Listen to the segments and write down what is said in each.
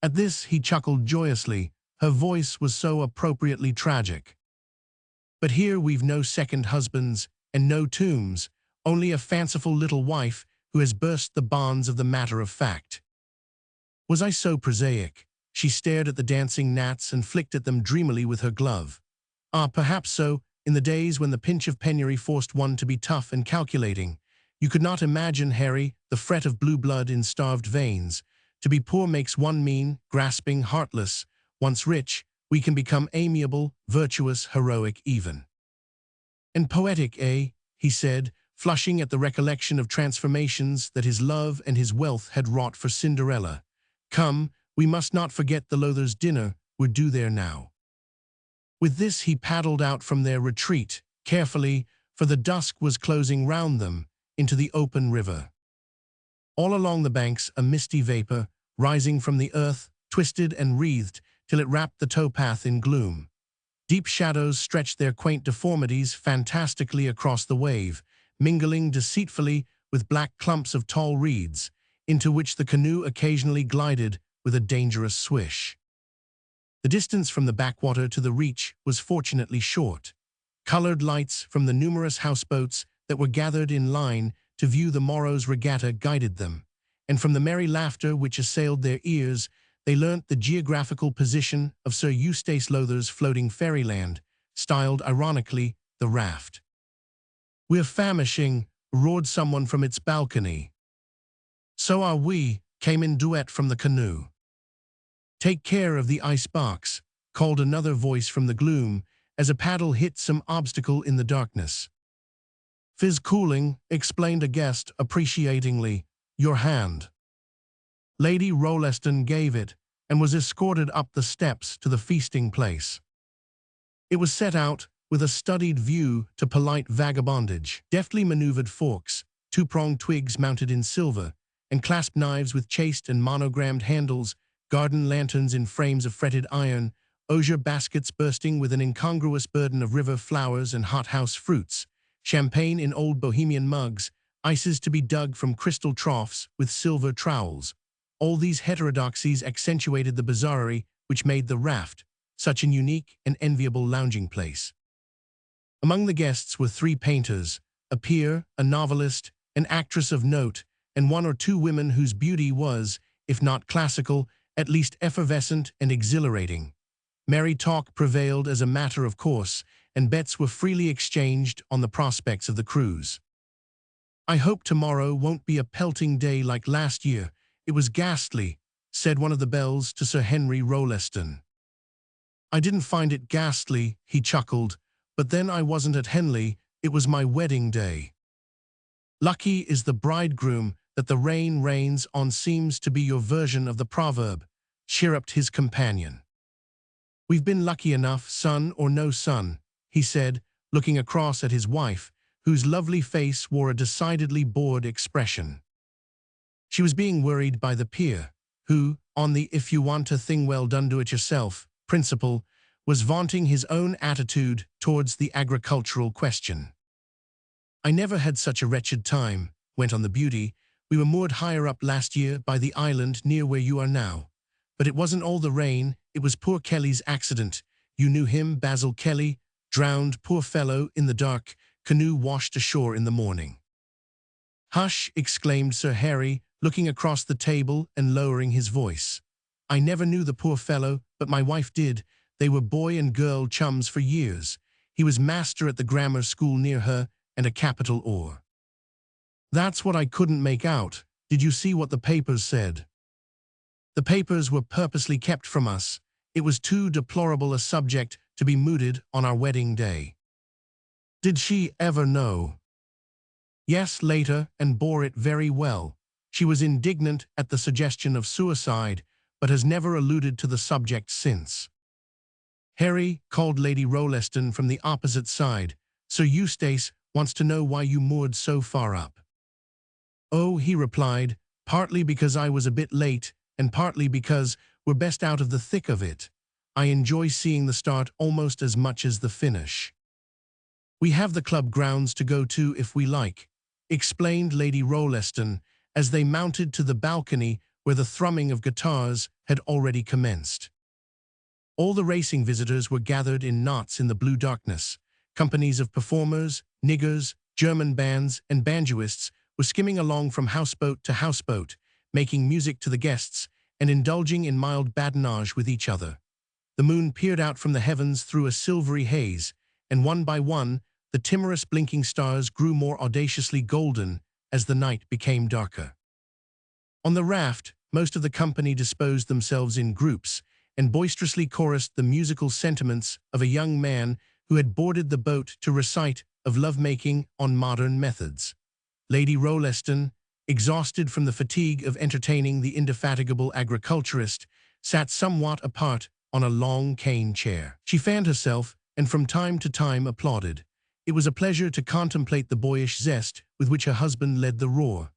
At this he chuckled joyously. Her voice was so appropriately tragic. But here we've no second husbands and no tombs, only a fanciful little wife who has burst the bonds of the matter of fact. Was I so prosaic? She stared at the dancing gnats and flicked at them dreamily with her glove. Ah, perhaps so, in the days when the pinch of penury forced one to be tough and calculating. You could not imagine, Harry, the fret of blue blood in starved veins. To be poor makes one mean, grasping, heartless. Once rich, we can become amiable, virtuous, heroic even. And poetic, eh? He said, flushing at the recollection of transformations that his love and his wealth had wrought for Cinderella. Come, we must not forget the Lothers' dinner, we're due there now. With this he paddled out from their retreat, carefully, for the dusk was closing round them, into the open river. All along the banks a misty vapor, rising from the earth, twisted and wreathed till it wrapped the towpath in gloom. Deep shadows stretched their quaint deformities fantastically across the wave, mingling deceitfully with black clumps of tall reeds, into which the canoe occasionally glided with a dangerous swish. The distance from the backwater to the reach was fortunately short. Colored lights from the numerous houseboats that were gathered in line to view the morrow's regatta guided them, and from the merry laughter which assailed their ears, they learnt the geographical position of Sir Eustace Lowther's floating fairyland, styled ironically the Raft. "We're famishing," roared someone from its balcony. "So are we," came in duet from the canoe. "Take care of the ice box," called another voice from the gloom, as a paddle hit some obstacle in the darkness. "Fizz cooling," explained a guest appreciatingly. "Your hand." Lady Rolleston gave it, and was escorted up the steps to the feasting place. It was set out with a studied view to polite vagabondage. Deftly maneuvered forks, two-pronged twigs mounted in silver, and clasp knives with chased and monogrammed handles, garden lanterns in frames of fretted iron, osier baskets bursting with an incongruous burden of river flowers and hothouse fruits, champagne in old bohemian mugs, ices to be dug from crystal troughs with silver trowels. All these heterodoxies accentuated the bizarrerie which made the Raft such an unique and enviable lounging place. Among the guests were 3 painters, a peer, a novelist, an actress of note, and 1 or 2 women whose beauty was, if not classical, at least effervescent and exhilarating. Merry talk prevailed as a matter of course, and bets were freely exchanged on the prospects of the cruise. "I hope tomorrow won't be a pelting day like last year. It was ghastly," said one of the belles to Sir Henry Rolleston. "I didn't find it ghastly," he chuckled, "but then I wasn't at Henley, it was my wedding day." "Lucky is the bridegroom that the rain rains on" seems to be your version of the proverb, chirruped his companion. "We've been lucky enough, son or no son," he said, looking across at his wife, whose lovely face wore a decidedly bored expression. She was being worried by the peer, who, on the "if you want a thing well done do it yourself" principle, was vaunting his own attitude towards the agricultural question. "I never had such a wretched time," went on the beauty. "We were moored higher up last year by the island near where you are now. But it wasn't all the rain, it was poor Kelly's accident. You knew him, Basil Kelly, drowned, poor fellow, in the dark, canoe washed ashore in the morning." "Hush," exclaimed Sir Harry, looking across the table and lowering his voice. "I never knew the poor fellow, but my wife did. They were boy and girl chums for years. He was master at the grammar school near her, and a capital oar." "That's what I couldn't make out. Did you see what the papers said?" "The papers were purposely kept from us. It was too deplorable a subject to be mooted on our wedding day." "Did she ever know?" "Yes, later, and bore it very well. She was indignant at the suggestion of suicide, but has never alluded to the subject since." "Harry," called Lady Rolleston from the opposite side, "Sir Eustace wants to know why you moored so far up." "Oh," he replied, "partly because I was a bit late, and partly because we're best out of the thick of it. I enjoy seeing the start almost as much as the finish." "We have the club grounds to go to if we like," explained Lady Rolleston, as they mounted to the balcony where where the thrumming of guitars had already commenced. All the racing visitors were gathered in knots in the blue darkness. Companies of performers, niggers, German bands, and banjoists were skimming along from houseboat to houseboat, making music to the guests and indulging in mild badinage with each other. The moon peered out from the heavens through a silvery haze, and one by one, the timorous blinking stars grew more audaciously golden as the night became darker. On the raft, most of the company disposed themselves in groups and boisterously chorused the musical sentiments of a young man who had boarded the boat to recite of lovemaking on modern methods. Lady Rolleston, exhausted from the fatigue of entertaining the indefatigable agriculturist, sat somewhat apart on a long cane chair. She fanned herself and from time to time applauded. It was a pleasure to contemplate the boyish zest with which her husband led the roar.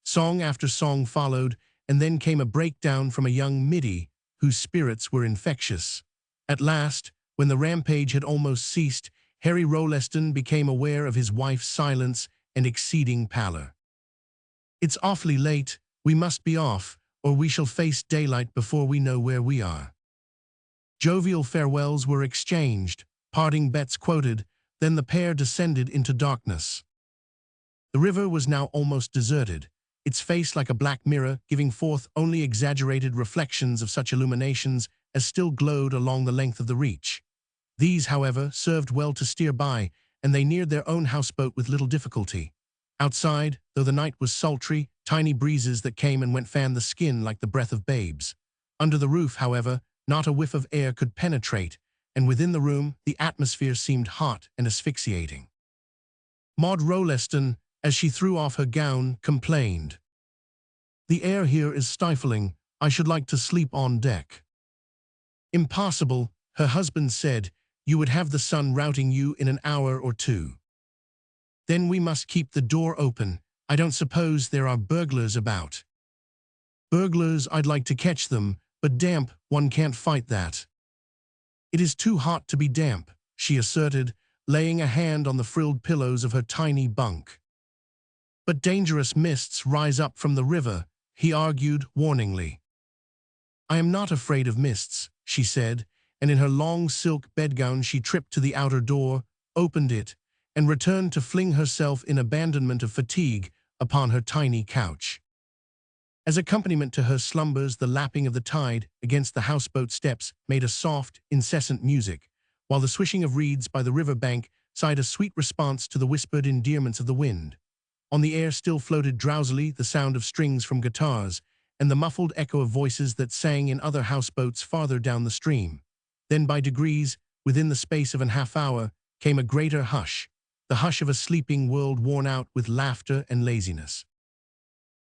Song after song followed, and then came a breakdown from a young middy whose spirits were infectious. At last, when the rampage had almost ceased, Harry Rolleston became aware of his wife's silence and exceeding pallor. "It's awfully late. We must be off, or we shall face daylight before we know where we are." Jovial farewells were exchanged, parting bets quoted, then the pair descended into darkness. The river was now almost deserted, its face like a black mirror giving forth only exaggerated reflections of such illuminations as still glowed along the length of the reach. These, however, served well to steer by, and they neared their own houseboat with little difficulty. Outside, though the night was sultry, tiny breezes that came and went fanned the skin like the breath of babes. Under the roof, however, not a whiff of air could penetrate, and within the room the atmosphere seemed hot and asphyxiating. Maud Rolleston, as she threw off her gown, complained, "The air here is stifling. I should like to sleep on deck." "Impossible," her husband said. "You would have the sun routing you in an hour or two." "Then we must keep the door open. I don't suppose there are burglars about." "Burglars, I'd like to catch them, but damp, one can't fight that." "It is too hot to be damp," she asserted, laying a hand on the frilled pillows of her tiny bunk. "But dangerous mists rise up from the river," he argued warningly. "I am not afraid of mists," she said, and in her long silk bedgown she tripped to the outer door, opened it, and returned to fling herself in abandonment of fatigue upon her tiny couch. As accompaniment to her slumbers, the lapping of the tide against the houseboat steps made a soft, incessant music, while the swishing of reeds by the river bank sighed a sweet response to the whispered endearments of the wind. On the air still floated drowsily the sound of strings from guitars, and the muffled echo of voices that sang in other houseboats farther down the stream. Then by degrees, within the space of an half-hour, came a greater hush, the hush of a sleeping world worn out with laughter and laziness.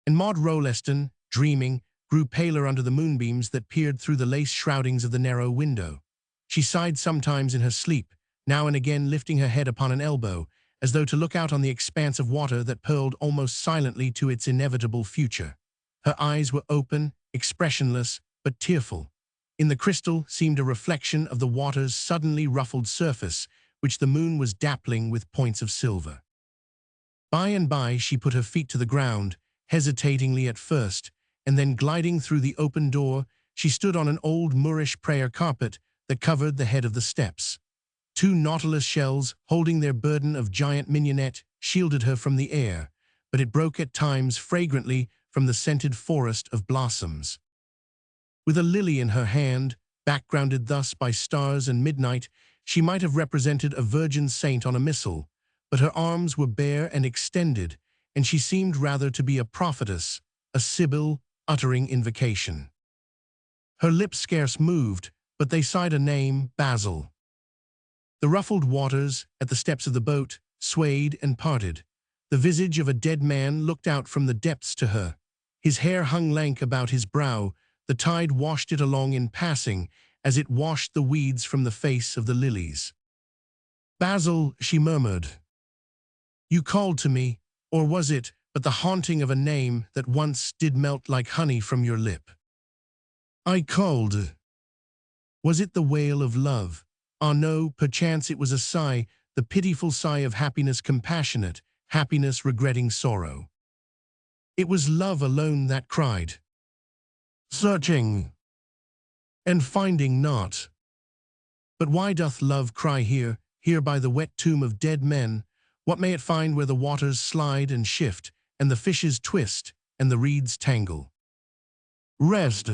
And Maud Rolleston, dreaming, grew paler under the moonbeams that peered through the lace shroudings of the narrow window. She sighed sometimes in her sleep, now and again lifting her head upon an elbow, as though to look out on the expanse of water that purled almost silently to its inevitable future. Her eyes were open, expressionless, but tearful. In the crystal seemed a reflection of the water's suddenly ruffled surface, which the moon was dappling with points of silver. By and by she put her feet to the ground, hesitatingly at first, and then gliding through the open door, she stood on an old Moorish prayer carpet that covered the head of the steps. Two nautilus shells, holding their burden of giant mignonette, shielded her from the air, but it broke at times fragrantly from the scented forest of blossoms. With a lily in her hand, backgrounded thus by stars and midnight, she might have represented a virgin saint on a missal, but her arms were bare and extended, and she seemed rather to be a prophetess, a sibyl uttering invocation. Her lips scarce moved, but they sighed a name, Basil. The ruffled waters, at the steps of the boat, swayed and parted. The visage of a dead man looked out from the depths to her. His hair hung lank about his brow. The tide washed it along in passing, as it washed the weeds from the face of the lilies. "Basil," she murmured. "You called to me, or was it but the haunting of a name that once did melt like honey from your lip?" "I called." "Was it the wail of love? Ah no, perchance it was a sigh, the pitiful sigh of happiness compassionate, happiness regretting sorrow." "It was love alone that cried." searching, and finding not. But why doth love cry here, here by the wet tomb of dead men? What may it find where the waters slide and shift, and the fishes twist, and the reeds tangle? Rest,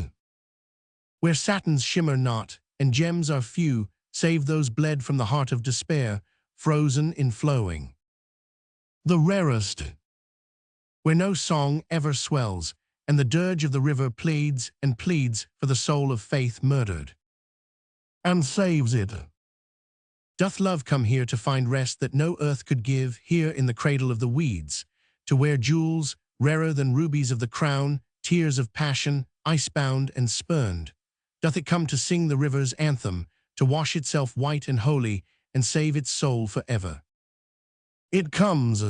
where satins shimmer not, and gems are few, save those bled from the heart of despair, frozen in flowing. The rarest, where no song ever swells, and the dirge of the river pleads and pleads for the soul of faith murdered, and saves it. Doth love come here to find rest that no earth could give, here in the cradle of the weeds, to wear jewels rarer than rubies of the crown, tears of passion, icebound and spurned? Doth it come to sing the river's anthem, to wash itself white and holy, and save its soul forever? It comes.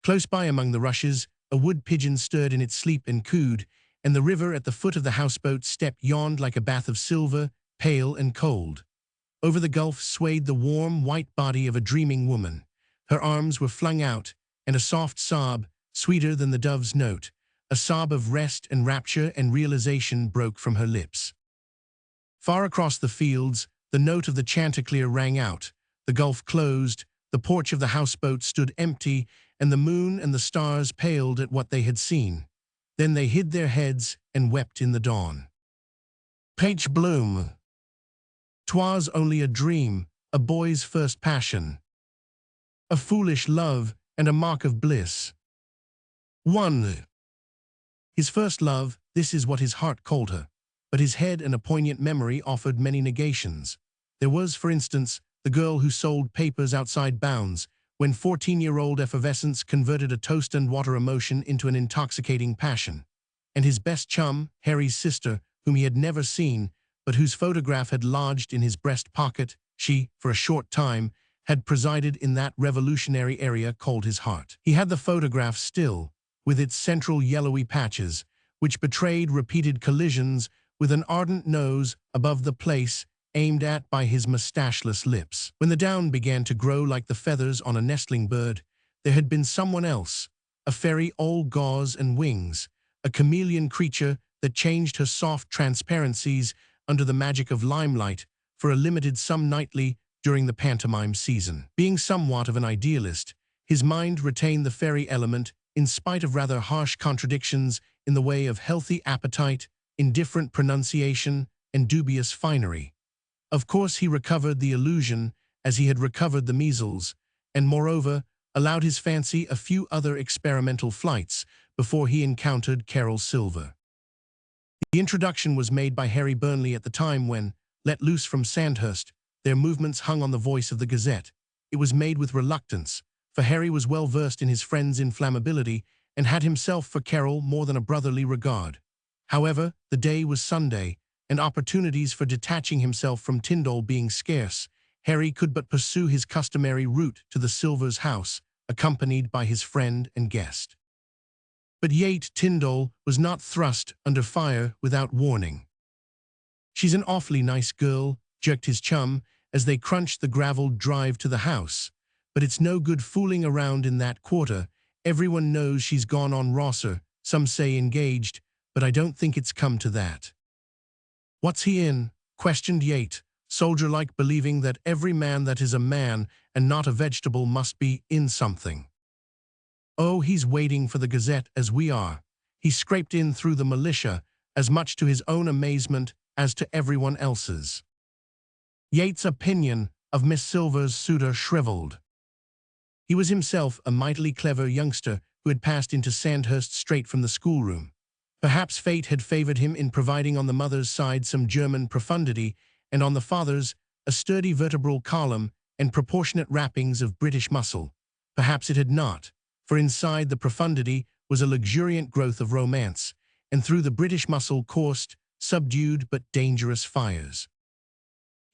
Close by among the rushes, a wood pigeon stirred in its sleep and cooed, and the river at the foot of the houseboat step yawned like a bath of silver, pale and cold. Over the gulf swayed the warm, white body of a dreaming woman. Her arms were flung out, and a soft sob, sweeter than the dove's note, a sob of rest and rapture and realization broke from her lips. Far across the fields, the note of the chanticleer rang out. The gulf closed, the porch of the houseboat stood empty, and the moon and the stars paled at what they had seen. Then they hid their heads and wept in the dawn. Peach bloom. 'Twas only a dream, a boy's first passion, a foolish love and a mark of bliss. 1. His first love, this is what his heart called her, but his head and a poignant memory offered many negations. There was, for instance, the girl who sold papers outside bounds, when 14-year-old effervescence converted a toast and water emotion into an intoxicating passion. And his best chum, Harry's sister, whom he had never seen, but whose photograph had lodged in his breast pocket, she, for a short time, had presided in that revolutionary area called his heart. He had the photograph still, with its central yellowy patches, which betrayed repeated collisions with an ardent nose above the place aimed at by his mustacheless lips. When the down began to grow like the feathers on a nestling bird, there had been someone else, a fairy all gauze and wings, a chameleon creature that changed her soft transparencies under the magic of limelight for a limited sum nightly during the pantomime season. Being somewhat of an idealist, his mind retained the fairy element in spite of rather harsh contradictions in the way of healthy appetite, indifferent pronunciation, and dubious finery. Of course he recovered the illusion as he had recovered the measles, and moreover allowed his fancy a few other experimental flights before he encountered Carol Silver. The introduction was made by Harry Burnley at the time when, let loose from Sandhurst, their movements hung on the voice of the Gazette. It was made with reluctance, for Harry was well versed in his friend's inflammability and had himself for Carol more than a brotherly regard. However, the day was Sunday, and opportunities for detaching himself from Tyndall being scarce, Harry could but pursue his customary route to the Silvers' house, accompanied by his friend and guest. But yet Tyndall was not thrust under fire without warning. "She's an awfully nice girl," jerked his chum as they crunched the gravelled drive to the house. "But it's no good fooling around in that quarter. Everyone knows she's gone on Rosser, some say engaged, but I don't think it's come to that." "What's he in?" questioned Yate, soldier-like, believing that every man that is a man and not a vegetable must be in something. "Oh, he's waiting for the Gazette as we are. He scraped in through the militia, as much to his own amazement as to everyone else's." Yates' opinion of Miss Silver's suitor shriveled. He was himself a mightily clever youngster who had passed into Sandhurst straight from the schoolroom. Perhaps fate had favored him in providing on the mother's side some German profundity, and on the father's a sturdy vertebral column and proportionate wrappings of British muscle. Perhaps it had not, for inside the profundity was a luxuriant growth of romance, and through the British muscle coursed subdued but dangerous fires.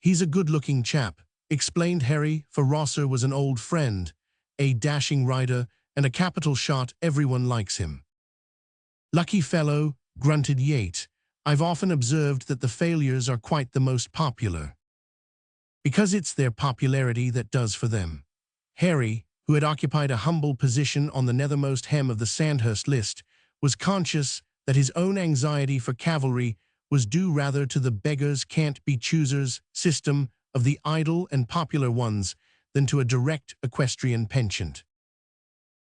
"He's a good-looking chap," explained Harry, for Rosser was an old friend, a dashing rider and a capital shot. "Everyone likes him." "Lucky fellow," grunted Yate. "I've often observed that the failures are quite the most popular." "Because it's their popularity that does for them." Harry, who had occupied a humble position on the nethermost hem of the Sandhurst list, was conscious that his own anxiety for cavalry was due rather to the beggars-can't-be-choosers system of the idle and popular ones than to a direct equestrian penchant.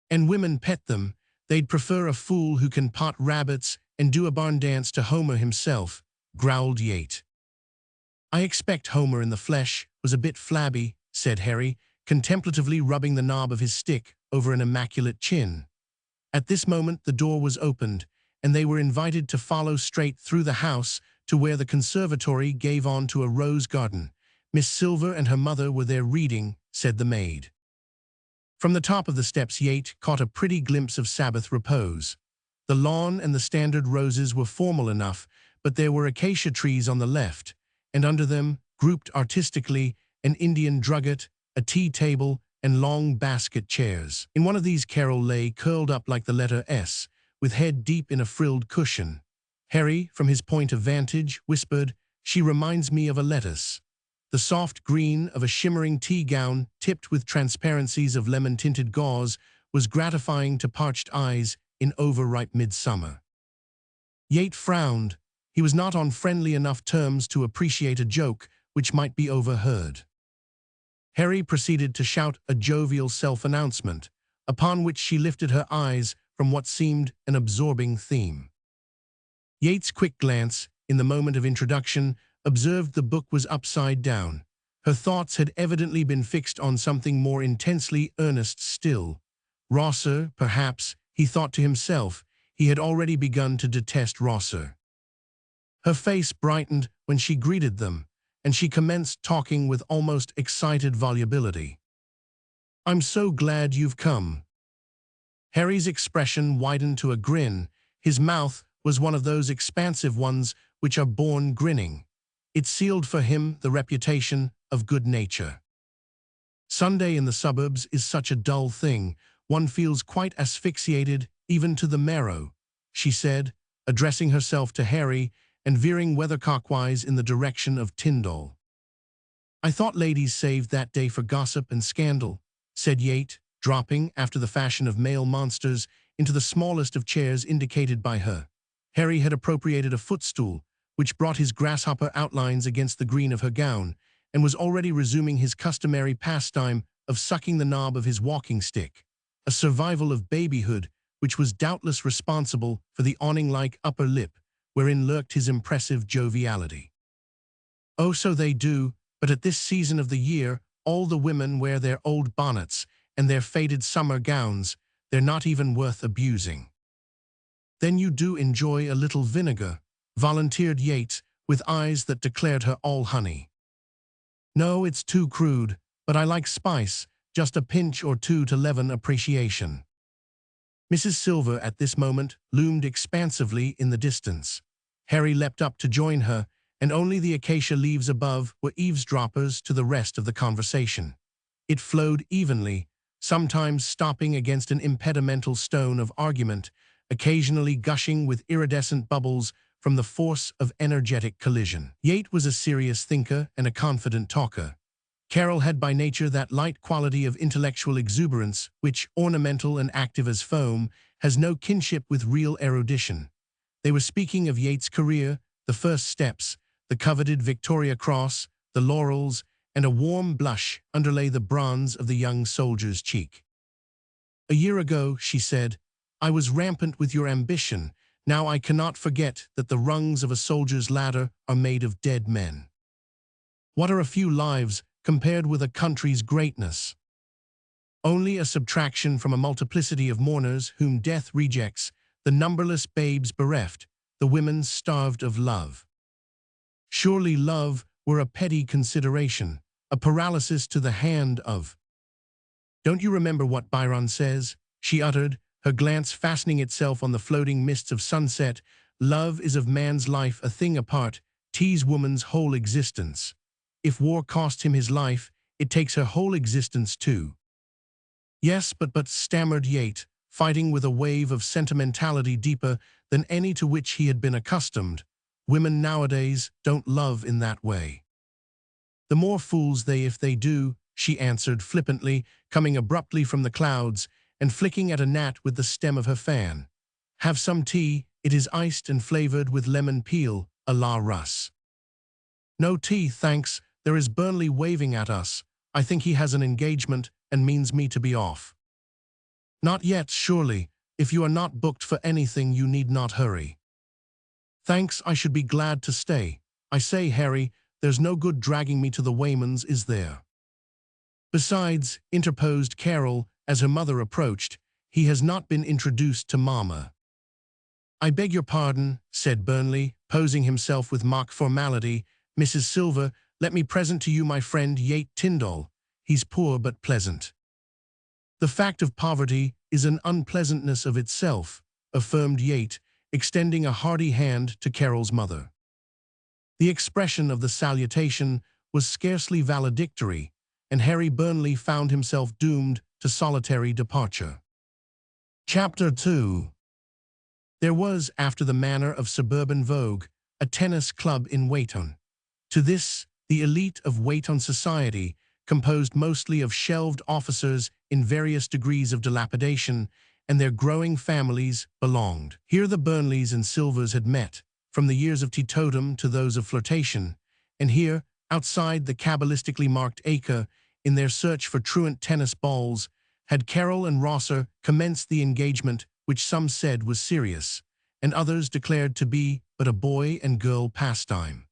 And women pet them, they'd prefer a fool who can pot rabbits and do a barn dance to Homer himself, growled Yate. I expect Homer in the flesh was a bit flabby, said Harry, contemplatively rubbing the knob of his stick over an immaculate chin. At this moment the door was opened, and they were invited to follow straight through the house to where the conservatory gave on to a rose garden. Miss Silver and her mother were there reading, said the maid. From the top of the steps Yate caught a pretty glimpse of Sabbath repose. The lawn and the standard roses were formal enough, but there were acacia trees on the left, and under them, grouped artistically, an Indian drugget, a tea table, and long basket chairs. In one of these Carol lay curled up like the letter S, with head deep in a frilled cushion. Harry, from his point of vantage, whispered, "She reminds me of a lettuce." The soft green of a shimmering tea gown, tipped with transparencies of lemon-tinted gauze, was gratifying to parched eyes in overripe midsummer. Yate frowned. He was not on friendly enough terms to appreciate a joke which might be overheard. Harry proceeded to shout a jovial self-announcement, upon which she lifted her eyes from what seemed an absorbing theme. Yate's quick glance, in the moment of introduction, observed the book was upside down. Her thoughts had evidently been fixed on something more intensely earnest still. Rosser, perhaps, he thought to himself. He had already begun to detest Rosser. Her face brightened when she greeted them, and she commenced talking with almost excited volubility. "I'm so glad you've come." Harry's expression widened to a grin. His mouth was one of those expansive ones which are born grinning. It sealed for him the reputation of good nature. Sunday in the suburbs is such a dull thing, one feels quite asphyxiated, even to the marrow, she said, addressing herself to Harry and veering weathercockwise in the direction of Tyndall. "I thought ladies saved that day for gossip and scandal," said Yate, dropping, after the fashion of male monsters, into the smallest of chairs indicated by her. Harry had appropriated a footstool, which brought his grasshopper outlines against the green of her gown, and was already resuming his customary pastime of sucking the knob of his walking stick, a survival of babyhood which was doubtless responsible for the awning-like upper lip, wherein lurked his impressive joviality. "Oh, so they do, but at this season of the year, all the women wear their old bonnets and their faded summer gowns. They're not even worth abusing." "Then you do enjoy a little vinegar," volunteered Yates, with eyes that declared her all honey. "No, it's too crude, but I like spice, just a pinch or two to leaven appreciation." Mrs. Silver at this moment loomed expansively in the distance. Harry leapt up to join her, and only the acacia leaves above were eavesdroppers to the rest of the conversation. It flowed evenly, sometimes stopping against an impedimental stone of argument, occasionally gushing with iridescent bubbles from the force of energetic collision. Yate was a serious thinker and a confident talker. Carol had by nature that light quality of intellectual exuberance which, ornamental and active as foam, has no kinship with real erudition. They were speaking of Yates' career, the first steps, the coveted Victoria Cross, the laurels, and a warm blush underlay the bronze of the young soldier's cheek. "A year ago," she said, "I was rampant with your ambition. Now I cannot forget that the rungs of a soldier's ladder are made of dead men. What are a few lives compared with a country's greatness? Only a subtraction from a multiplicity of mourners whom death rejects, the numberless babes bereft, the women starved of love. Surely love were a petty consideration, a paralysis to the hand of—" "Don't you remember what Byron says?" she uttered, her glance fastening itself on the floating mists of sunset. "Love is of man's life a thing apart, 'tis woman's whole existence. If war cost him his life, it takes her whole existence too." "Yes, but," stammered Yate, fighting with a wave of sentimentality deeper than any to which he had been accustomed. "Women nowadays don't love in that way." "The more fools they if they do," she answered flippantly, coming abruptly from the clouds and flicking at a gnat with the stem of her fan. "Have some tea?" It is iced and flavored with lemon peel, a la Russ. No tea, thanks. There is Burnley waving at us. I think he has an engagement and means me to be off. Not yet, surely. If you are not booked for anything, you need not hurry. Thanks, I should be glad to stay. I say, Harry, there's no good dragging me to the Waymans, is there? Besides, interposed Carol, as her mother approached, he has not been introduced to Mamma. I beg your pardon, said Burnley, posing himself with mock formality. Mrs. Silver, let me present to you my friend Yate Tyndall. He's poor but pleasant. The fact of poverty is an unpleasantness of itself, affirmed Yate, extending a hearty hand to Carol's mother. The expression of the salutation was scarcely valedictory, and Harry Burnley found himself doomed to solitary departure. Chapter 2. There was, after the manner of suburban vogue, a tennis club in Weyton. To this, the elite of Weyton society, composed mostly of shelved officers in various degrees of dilapidation, and their growing families, belonged. Here the Burnleys and Silvers had met, from the years of teetotum to those of flirtation, and here, outside the cabalistically marked acre, in their search for truant tennis balls, had Carol and Rosser commenced the engagement which some said was serious, and others declared to be but a boy and girl pastime.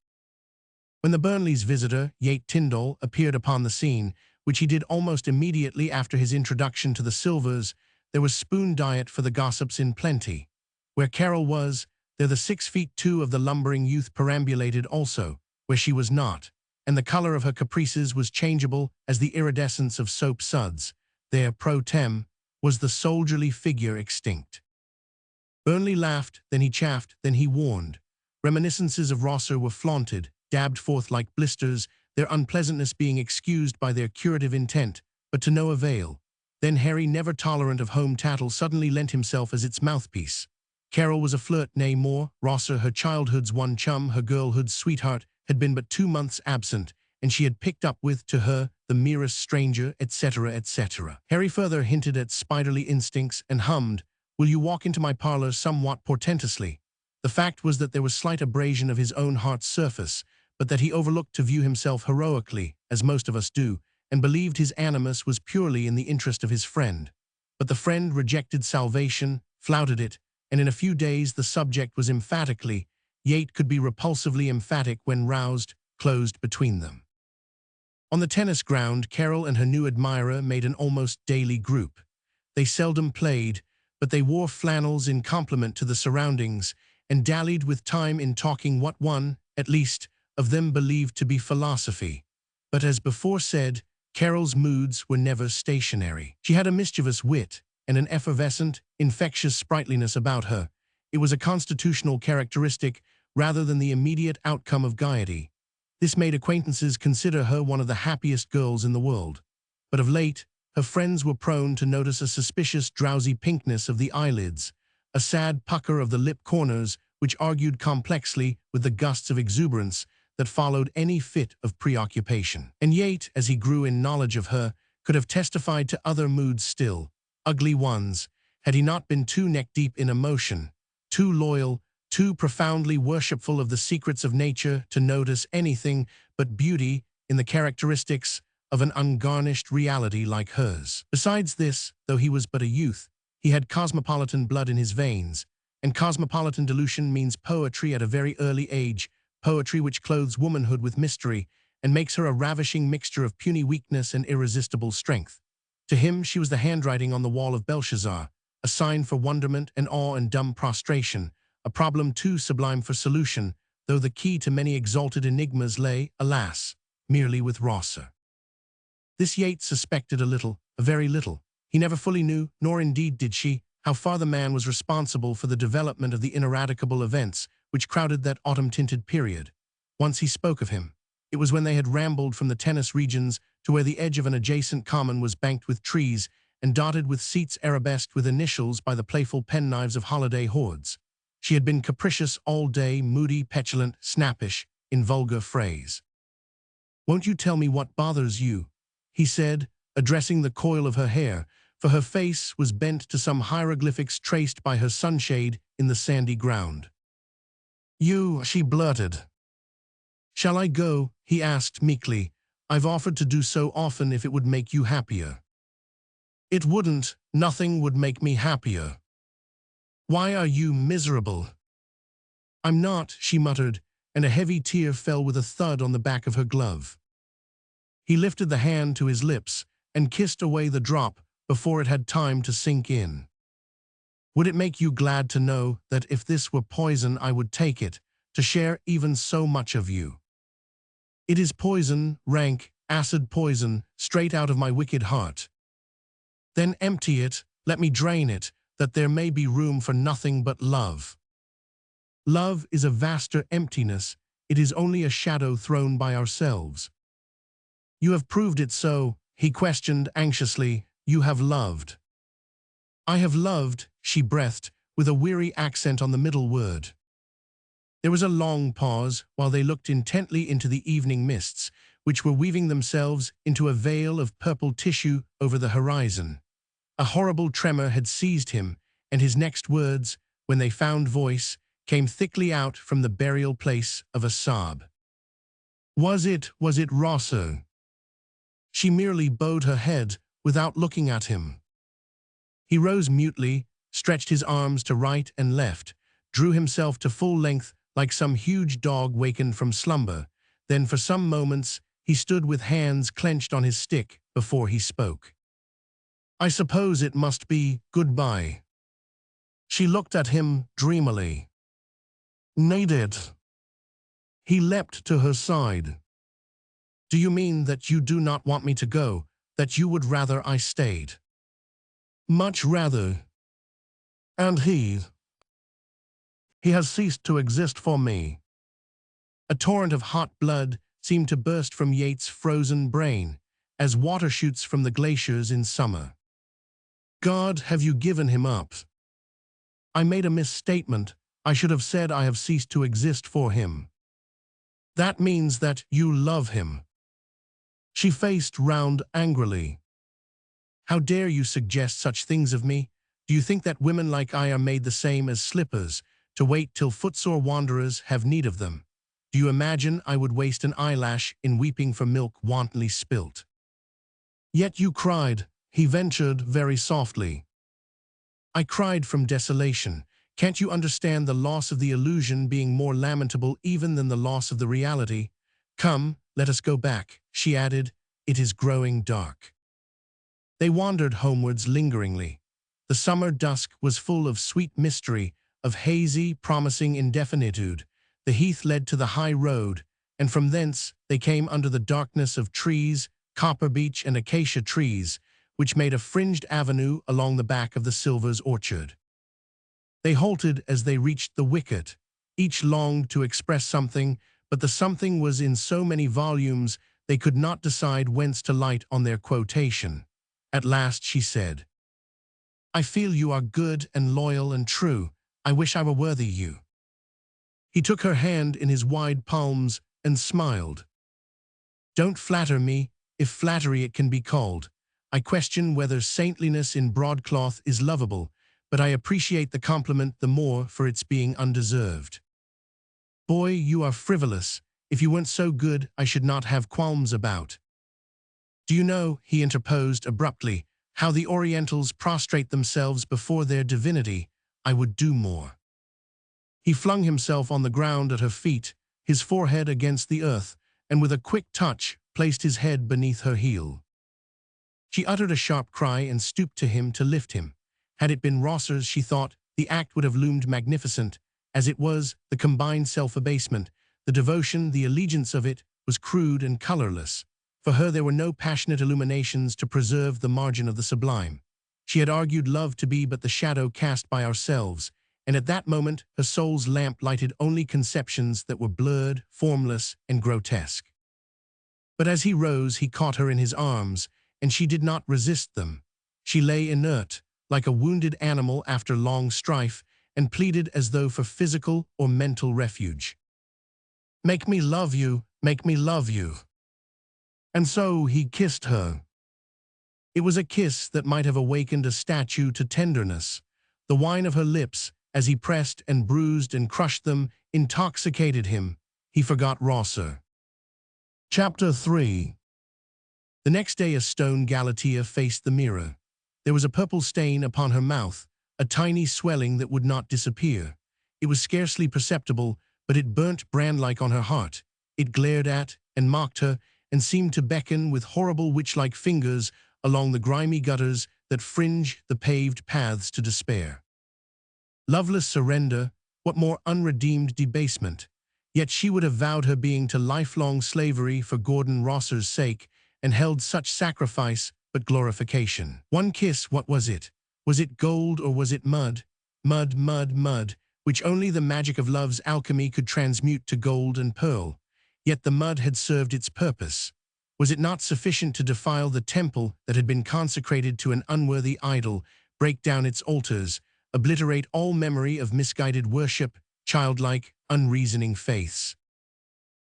When the Burnleys' visitor, Yate Tyndall, appeared upon the scene, which he did almost immediately after his introduction to the Silvers, there was spoon diet for the gossips in plenty. Where Carol was, there the 6'2" of the lumbering youth perambulated also, where she was not, and the color of her caprices was changeable as the iridescence of soap suds. There, pro tem, was the soldierly figure extinct. Burnley laughed, then he chaffed, then he warned. Reminiscences of Rosser were flaunted, dabbed forth like blisters, their unpleasantness being excused by their curative intent, but to no avail. Then Harry, never tolerant of home tattle, suddenly lent himself as its mouthpiece. Carol was a flirt, nay more. Rosser, her childhood's one chum, her girlhood's sweetheart, had been but 2 months absent, and she had picked up with, to her, the merest stranger, etc., etc. Harry further hinted at spiderly instincts and hummed, "Will you walk into my parlor?" somewhat portentously. The fact was that there was slight abrasion of his own heart's surface, but that he overlooked to view himself heroically, as most of us do, and believed his animus was purely in the interest of his friend. But the friend rejected salvation, flouted it, and in a few days the subject was emphatically, Yate could be repulsively emphatic when roused, closed between them. On the tennis ground, Carol and her new admirer made an almost daily group. They seldom played, but they wore flannels in compliment to the surroundings, and dallied with time in talking what one, at least, of them believed to be philosophy. But as before said, Carol's moods were never stationary. She had a mischievous wit and an effervescent, infectious sprightliness about her. It was a constitutional characteristic rather than the immediate outcome of gaiety. This made acquaintances consider her one of the happiest girls in the world. But of late, her friends were prone to notice a suspicious drowsy pinkness of the eyelids, a sad pucker of the lip corners which argued complexly with the gusts of exuberance that followed any fit of preoccupation. And Yate, as he grew in knowledge of her, could have testified to other moods still, ugly ones, had he not been too neck-deep in emotion, too loyal, too profoundly worshipful of the secrets of nature to notice anything but beauty in the characteristics of an ungarnished reality like hers. Besides this, though he was but a youth, he had cosmopolitan blood in his veins, and cosmopolitan dilution means poetry at a very early age, poetry which clothes womanhood with mystery and makes her a ravishing mixture of puny weakness and irresistible strength. To him she was the handwriting on the wall of Belshazzar, a sign for wonderment and awe and dumb prostration, a problem too sublime for solution, though the key to many exalted enigmas lay, alas, merely with Rosser. This Yate suspected a little, a very little. He never fully knew, nor indeed did she, how far the man was responsible for the development of the ineradicable events which crowded that autumn-tinted period. Once he spoke of him. It was when they had rambled from the tennis regions to where the edge of an adjacent common was banked with trees and dotted with seats arabesqued with initials by the playful penknives of holiday hordes. She had been capricious all day, moody, petulant, snappish, in vulgar phrase. "Won't you tell me what bothers you?" he said, addressing the coil of her hair, for her face was bent to some hieroglyphics traced by her sunshade in the sandy ground. "You," she blurted. "Shall I go?" he asked meekly. "I've offered to do so often if it would make you happier." "It wouldn't. Nothing would make me happier." "Why are you miserable?" "I'm not," she muttered, and a heavy tear fell with a thud on the back of her glove. He lifted the hand to his lips and kissed away the drop before it had time to sink in. "Would it make you glad to know that if this were poison I would take it, to share even so much of you? It is poison, rank, acid poison, straight out of my wicked heart. Then empty it, let me drain it, that there may be room for nothing but love. Love is a vaster emptiness, it is only a shadow thrown by ourselves." "You have proved it so," he questioned anxiously. "You have loved." "I have loved," she breathed, with a weary accent on the middle word. There was a long pause while they looked intently into the evening mists, which were weaving themselves into a veil of purple tissue over the horizon. A horrible tremor had seized him, and his next words, when they found voice, came thickly out from the burial place of a sob. Was it Rosso?" She merely bowed her head without looking at him. He rose mutely, stretched his arms to right and left, drew himself to full length like some huge dog wakened from slumber. Then for some moments he stood with hands clenched on his stick before he spoke. "I suppose it must be goodbye." She looked at him dreamily. "Needed." He leapt to her side. "Do you mean that you do not want me to go, that you would rather I stayed?" "Much rather." "And he has ceased to exist for me." A torrent of hot blood seemed to burst from Yates' frozen brain, as water shoots from the glaciers in summer. "God, have you given him up?" "I made a misstatement. I should have said I have ceased to exist for him." "That means that you love him." She faced round angrily. "How dare you suggest such things of me? Do you think that women like I are made the same as slippers, to wait till footsore wanderers have need of them? Do you imagine I would waste an eyelash in weeping for milk wantonly spilt?" "Yet you cried," he ventured very softly. "I cried from desolation. Can't you understand the loss of the illusion being more lamentable even than the loss of the reality? Come, let us go back," she added. "It is growing dark." They wandered homewards lingeringly. The summer dusk was full of sweet mystery, of hazy, promising indefinitude. The heath led to the high road, and from thence they came under the darkness of trees, copper beech and acacia trees, which made a fringed avenue along the back of the Silvers' orchard. They halted as they reached the wicket. Each longed to express something, but the something was in so many volumes they could not decide whence to light on their quotation. At last she said, "I feel you are good and loyal and true. I wish I were worthy you." He took her hand in his wide palms and smiled. "Don't flatter me, if flattery it can be called. I question whether saintliness in broadcloth is lovable, but I appreciate the compliment the more for its being undeserved. Boy, you are frivolous. If you weren't so good, I should not have qualms about." "Do you know," he interposed abruptly, "how the Orientals prostrate themselves before their divinity? I would do more." He flung himself on the ground at her feet, his forehead against the earth, and with a quick touch placed his head beneath her heel. She uttered a sharp cry and stooped to him to lift him. Had it been Rosser's, she thought, the act would have loomed magnificent. As it was, the combined self-abasement, the devotion, the allegiance of it, was crude and colorless. For her there were no passionate illuminations to preserve the margin of the sublime. She had argued love to be but the shadow cast by ourselves, and at that moment her soul's lamp lighted only conceptions that were blurred, formless, and grotesque. But as he rose, he caught her in his arms, and she did not resist them. She lay inert, like a wounded animal after long strife, and pleaded as though for physical or mental refuge. "Make me love you, make me love you." And so he kissed her. It was a kiss that might have awakened a statue to tenderness. The wine of her lips, as he pressed and bruised and crushed them, intoxicated him. He forgot Rosser. Chapter 3. The next day a stone Galatea faced the mirror. There was a purple stain upon her mouth, a tiny swelling that would not disappear. It was scarcely perceptible, but it burnt brand-like on her heart. It glared at and mocked her, and seemed to beckon with horrible witch-like fingers along the grimy gutters that fringe the paved paths to despair. Loveless surrender, what more unredeemed debasement? Yet she would have vowed her being to lifelong slavery for Gordon Rosser's sake, and held such sacrifice but glorification. One kiss, what was it? Was it gold or was it mud? Mud, mud, mud, which only the magic of love's alchemy could transmute to gold and pearl. Yet the mud had served its purpose. Was it not sufficient to defile the temple that had been consecrated to an unworthy idol, break down its altars, obliterate all memory of misguided worship, childlike, unreasoning faiths?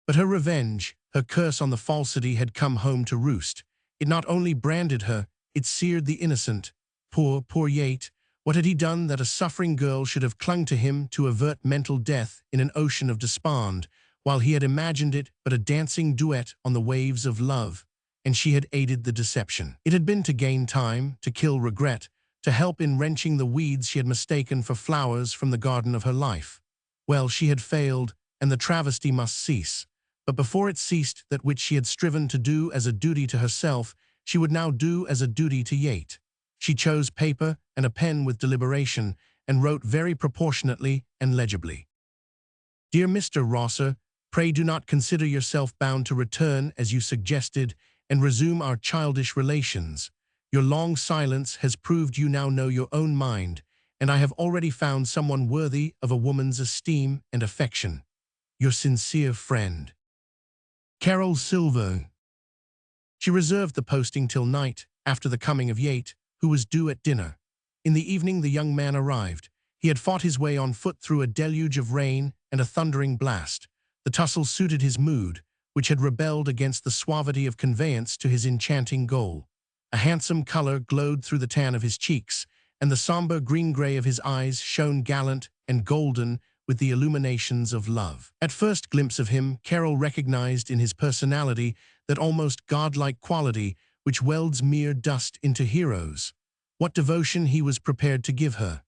But her revenge, her curse on the falsity had come home to roost. It not only branded her, it seared the innocent. Poor, poor Yate, what had he done that a suffering girl should have clung to him to avert mental death in an ocean of despond, while he had imagined it but a dancing duet on the waves of love, and she had aided the deception? It had been to gain time, to kill regret, to help in wrenching the weeds she had mistaken for flowers from the garden of her life. Well, she had failed, and the travesty must cease. But before it ceased, that which she had striven to do as a duty to herself, she would now do as a duty to Yate. She chose paper and a pen with deliberation, and wrote very proportionately and legibly. Dear Mr. Rosser, pray do not consider yourself bound to return as you suggested and resume our childish relations. Your long silence has proved you now know your own mind, and I have already found someone worthy of a woman's esteem and affection. Your sincere friend, Carol Silver. She reserved the posting till night, after the coming of Yate, who was due at dinner. In the evening the young man arrived. He had fought his way on foot through a deluge of rain and a thundering blast. The tussle suited his mood, which had rebelled against the suavity of conveyance to his enchanting goal. A handsome color glowed through the tan of his cheeks, and the somber green-gray of his eyes shone gallant and golden with the illuminations of love. At first glimpse of him, Carol recognized in his personality that almost godlike quality which welds mere dust into heroes. What devotion he was prepared to give her!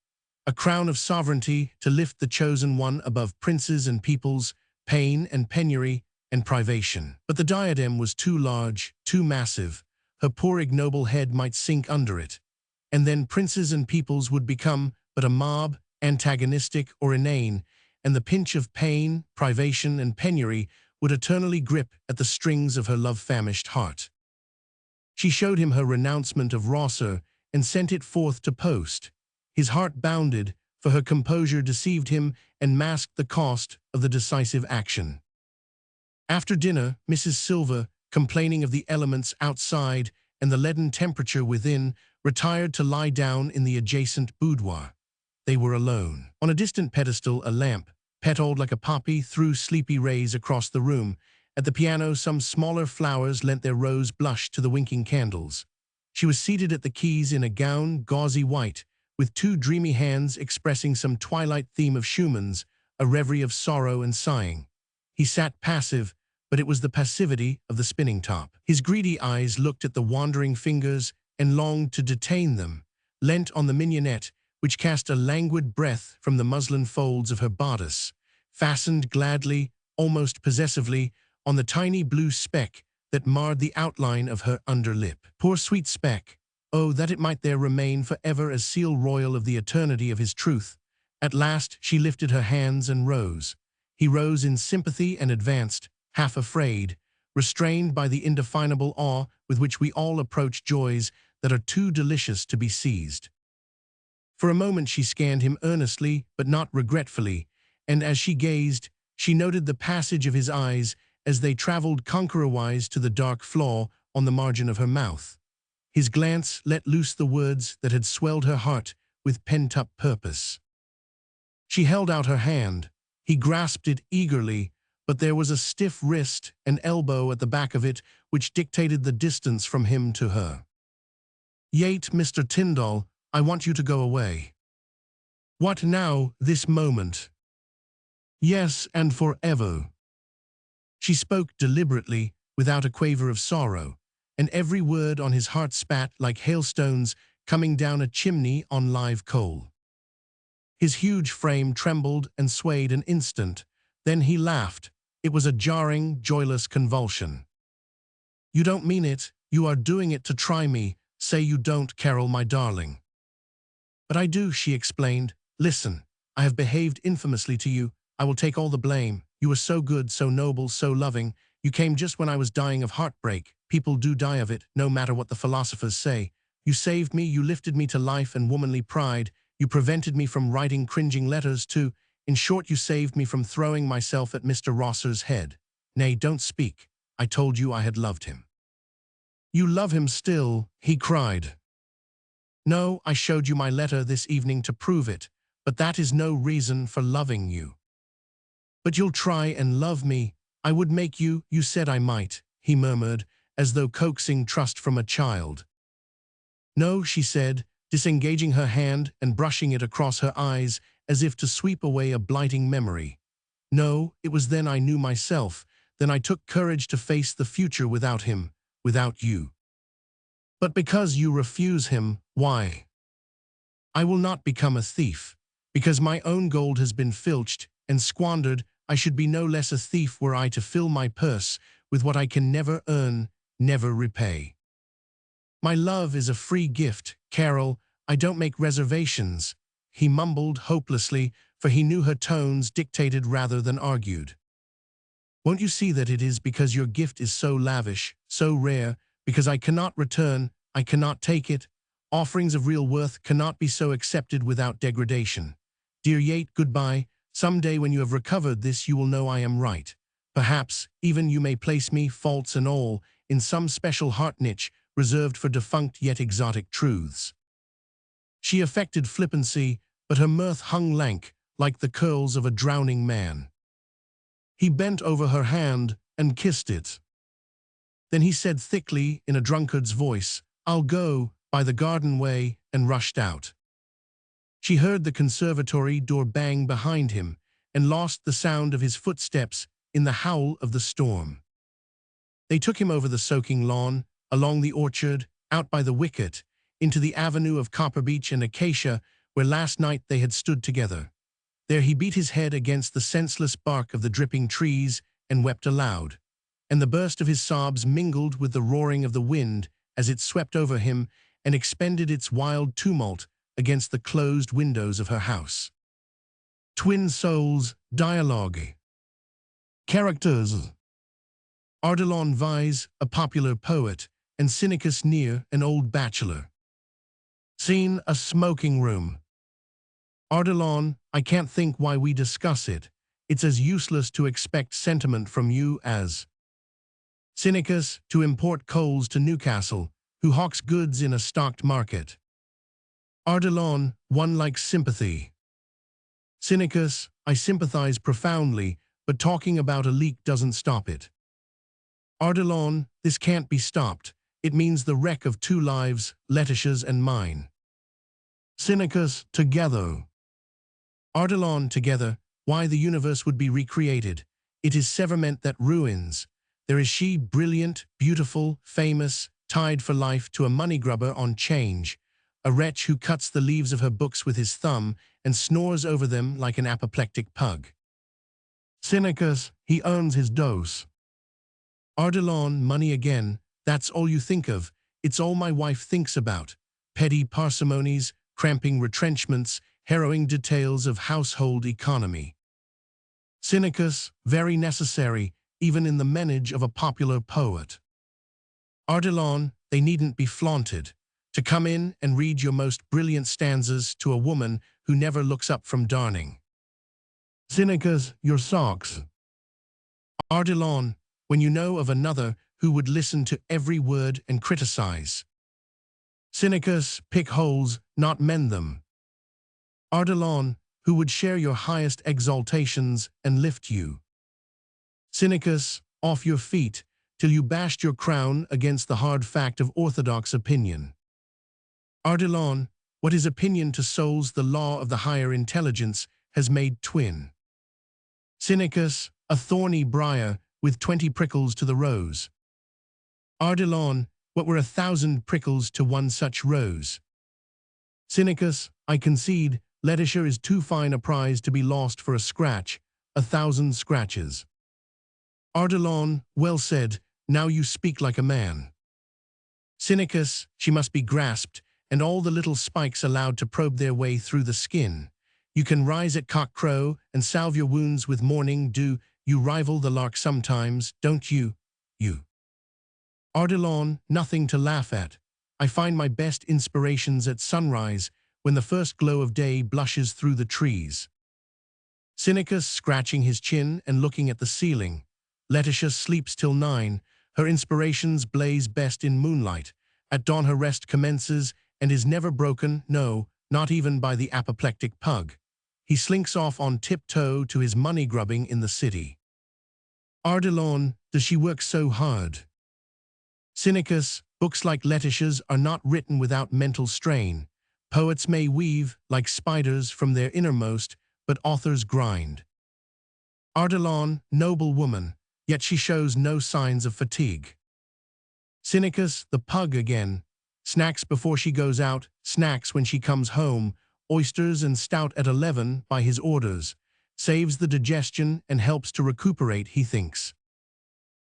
A crown of sovereignty to lift the chosen one above princes and peoples, pain and penury and privation. But the diadem was too large, too massive. Her poor ignoble head might sink under it. And then princes and peoples would become but a mob, antagonistic or inane, and the pinch of pain, privation, and penury would eternally grip at the strings of her love-famished heart. She showed him her renouncement of Rosser and sent it forth to post. His heart bounded, for her composure deceived him and masked the cost of the decisive action. After dinner, Mrs. Silver, complaining of the elements outside and the leaden temperature within, retired to lie down in the adjacent boudoir. They were alone. On a distant pedestal, a lamp, petaled like a poppy, threw sleepy rays across the room. At the piano, some smaller flowers lent their rose blush to the winking candles. She was seated at the keys in a gown, gauzy white, with two dreamy hands expressing some twilight theme of Schumann's, a reverie of sorrow and sighing. He sat passive, but it was the passivity of the spinning top. His greedy eyes looked at the wandering fingers and longed to detain them, leant on the mignonette, which cast a languid breath from the muslin folds of her bodice, fastened gladly, almost possessively, on the tiny blue speck that marred the outline of her underlip. Poor sweet speck! Oh, that it might there remain forever as seal royal of the eternity of his truth. At last she lifted her hands and rose. He rose in sympathy and advanced, half afraid, restrained by the indefinable awe with which we all approach joys that are too delicious to be seized. For a moment she scanned him earnestly but not regretfully, and as she gazed, she noted the passage of his eyes as they traveled conqueror-wise to the dark flaw on the margin of her mouth. His glance let loose the words that had swelled her heart with pent-up purpose. She held out her hand. He grasped it eagerly, but there was a stiff wrist and elbow at the back of it which dictated the distance from him to her. Yet, Mr. Tyndall, I want you to go away. What now, this moment? Yes, and forever. She spoke deliberately, without a quaver of sorrow, and every word on his heart spat like hailstones coming down a chimney on live coal. His huge frame trembled and swayed an instant, then he laughed. It was a jarring, joyless convulsion. You don't mean it, you are doing it to try me. Say you don't, Carol, my darling. But I do, she explained. Listen, I have behaved infamously to you. I will take all the blame. You were so good, so noble, so loving. You came just when I was dying of heartbreak. People do die of it, no matter what the philosophers say. You saved me, you lifted me to life and womanly pride. You prevented me from writing cringing letters to— in short, you saved me from throwing myself at Mr. Rosser's head. Nay, don't speak. I told you I had loved him. You love him still, he cried. No, I showed you my letter this evening to prove it, but that is no reason for loving you. But you'll try and love me. I would make you, you said I might, he murmured, as though coaxing trust from a child. No, she said, disengaging her hand and brushing it across her eyes as if to sweep away a blighting memory. No, it was then I knew myself, then I took courage to face the future without him, without you. But because you refuse him, why? I will not become a thief. Because my own gold has been filched and squandered, I should be no less a thief were I to fill my purse with what I can never earn, never repay. My love is a free gift, Carol. I don't make reservations, he mumbled hopelessly, for he knew her tones dictated rather than argued. Won't you see that it is because your gift is so lavish, so rare, because I cannot return, I cannot take it. Offerings of real worth cannot be so accepted without degradation. Dear Yate, goodbye. Some day when you have recovered this, you will know I am right. Perhaps, even you may place me, faults and all, in some special heart niche reserved for defunct yet exotic truths. She affected flippancy, but her mirth hung lank, like the curls of a drowning man. He bent over her hand and kissed it. Then he said thickly, in a drunkard's voice, I'll go, by the garden way, and rushed out. She heard the conservatory door bang behind him, and lost the sound of his footsteps in the howl of the storm. They took him over the soaking lawn, along the orchard, out by the wicket, into the avenue of copper beech and acacia where last night they had stood together. There he beat his head against the senseless bark of the dripping trees and wept aloud, and the burst of his sobs mingled with the roaring of the wind as it swept over him and expended its wild tumult against the closed windows of her house. Twin souls, dialogue. Characters. Ardalan Vyse, a popular poet, and Cynicus Near, an old bachelor. Scene, a smoking room. Ardalan, I can't think why we discuss it. It's as useless to expect sentiment from you as Cynicus, to import coals to Newcastle, who hawks goods in a stocked market. Ardalan, one likes sympathy. Cynicus, I sympathize profoundly, but talking about a leak doesn't stop it. Ardalan, this can't be stopped. It means the wreck of two lives, Letitia's and mine. Cynicus, together. Ardalan, together, why the universe would be recreated. It is severment that ruins. There is she, brilliant, beautiful, famous, tied for life to a money grubber on change, a wretch who cuts the leaves of her books with his thumb and snores over them like an apoplectic pug. Cynicus, he earns his dose. Ardalan, money again, that's all you think of. It's all my wife thinks about. Petty parsimonies, cramping retrenchments, harrowing details of household economy. Cynicus, very necessary, even in the menage of a popular poet. Ardalan, they needn't be flaunted. To come in and read your most brilliant stanzas to a woman who never looks up from darning. Cynicus, your socks. Ardalan, when you know of another who would listen to every word and criticize. Cynicus, pick holes, not mend them. Ardalan, who would share your highest exaltations and lift you. Cynicus, off your feet, till you bashed your crown against the hard fact of orthodox opinion. Ardilon, what his opinion to souls the law of the higher intelligence has made twin. Cynicus, a thorny briar with 20 prickles to the rose. Ardilon, what were 1,000 prickles to one such rose? Cynicus, I concede, Laetitia is too fine a prize to be lost for a scratch, 1,000 scratches. Ardilon, well said, now you speak like a man. Cynicus, she must be grasped, and all the little spikes allowed to probe their way through the skin. You can rise at cock-crow and salve your wounds with morning dew. You rival the lark sometimes, don't you? You. Ardilon, nothing to laugh at. I find my best inspirations at sunrise, when the first glow of day blushes through the trees. Cynicus, scratching his chin and looking at the ceiling. Laetitia sleeps till 9. Her inspirations blaze best in moonlight. At dawn her rest commences and is never broken, no, not even by the apoplectic pug. He slinks off on tiptoe to his money grubbing in the city. Ardilon, does she work so hard? Cynicus, books like Laetitia's are not written without mental strain. Poets may weave, like spiders, from their innermost, but authors grind. Ardilon, noble woman, yet she shows no signs of fatigue. Cynicus, the pug again, snacks before she goes out, snacks when she comes home, oysters and stout at 11 by his orders, saves the digestion and helps to recuperate, he thinks.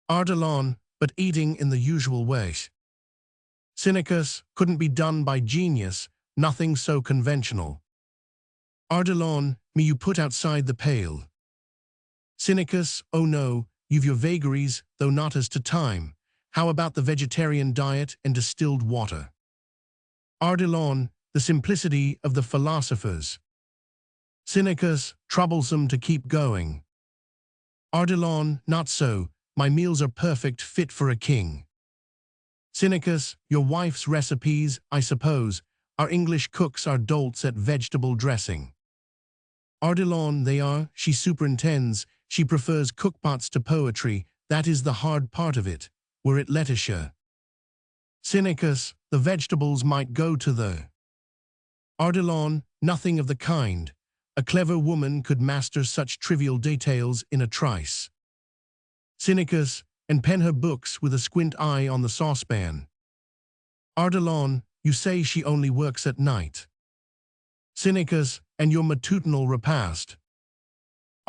Ardilon, but eating in the usual way. Cynicus, couldn't be done by genius, nothing so conventional. Ardilon, me you put outside the pale. Cynicus, oh no, you've your vagaries, though not as to time. How about the vegetarian diet and distilled water? Ardilon, the simplicity of the philosophers. Cynicus, troublesome to keep going. Ardilon, not so, my meals are perfect, fit for a king. Cynicus, your wife's recipes, I suppose, our English cooks are dolts at vegetable dressing. Ardilon, they are, she superintends, she prefers cookpots to poetry, that is the hard part of it, were it Laetitia. Cynicus, the vegetables might go to the. Ardilon, nothing of the kind, a clever woman could master such trivial details in a trice. Cynicus, and pen her books with a squint eye on the saucepan. Ardilon, you say she only works at night. Cynicus, and your matutinal repast.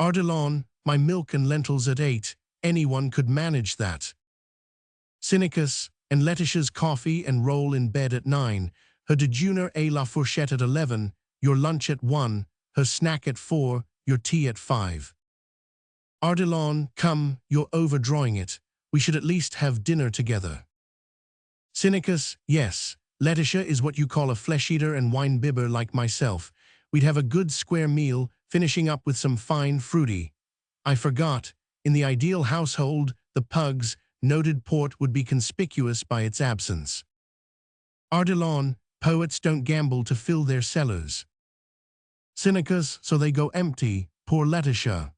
Ardilon, my milk and lentils at 8, anyone could manage that. Cynicus, and Laetitia's coffee and roll in bed at 9, her déjeuner et la fourchette at 11, your lunch at 1, her snack at 4, your tea at 5. Ardilon, come, you're overdrawing it, we should at least have dinner together. Cynicus, yes, Laetitia is what you call a flesh-eater and wine-bibber like myself. We'd have a good square meal, finishing up with some fine fruity. I forgot, in the ideal household, the pug's noted port would be conspicuous by its absence. Ardilon, poets don't gamble to fill their cellars. Cynicus, so they go empty, poor Laetitia.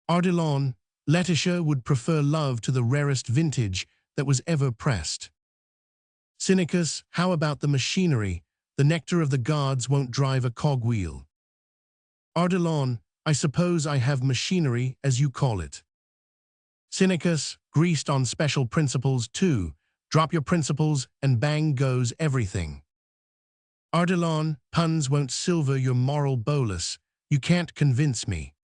Ardilon, Laetitia would prefer love to the rarest vintage that was ever pressed. Cynicus, how about the machinery? The nectar of the gods won't drive a cogwheel. Ardilon, I suppose I have machinery, as you call it. Cynicus, greased on special principles too. Drop your principles and bang goes everything. Ardilon, puns won't silver your moral bolus. You can't convince me.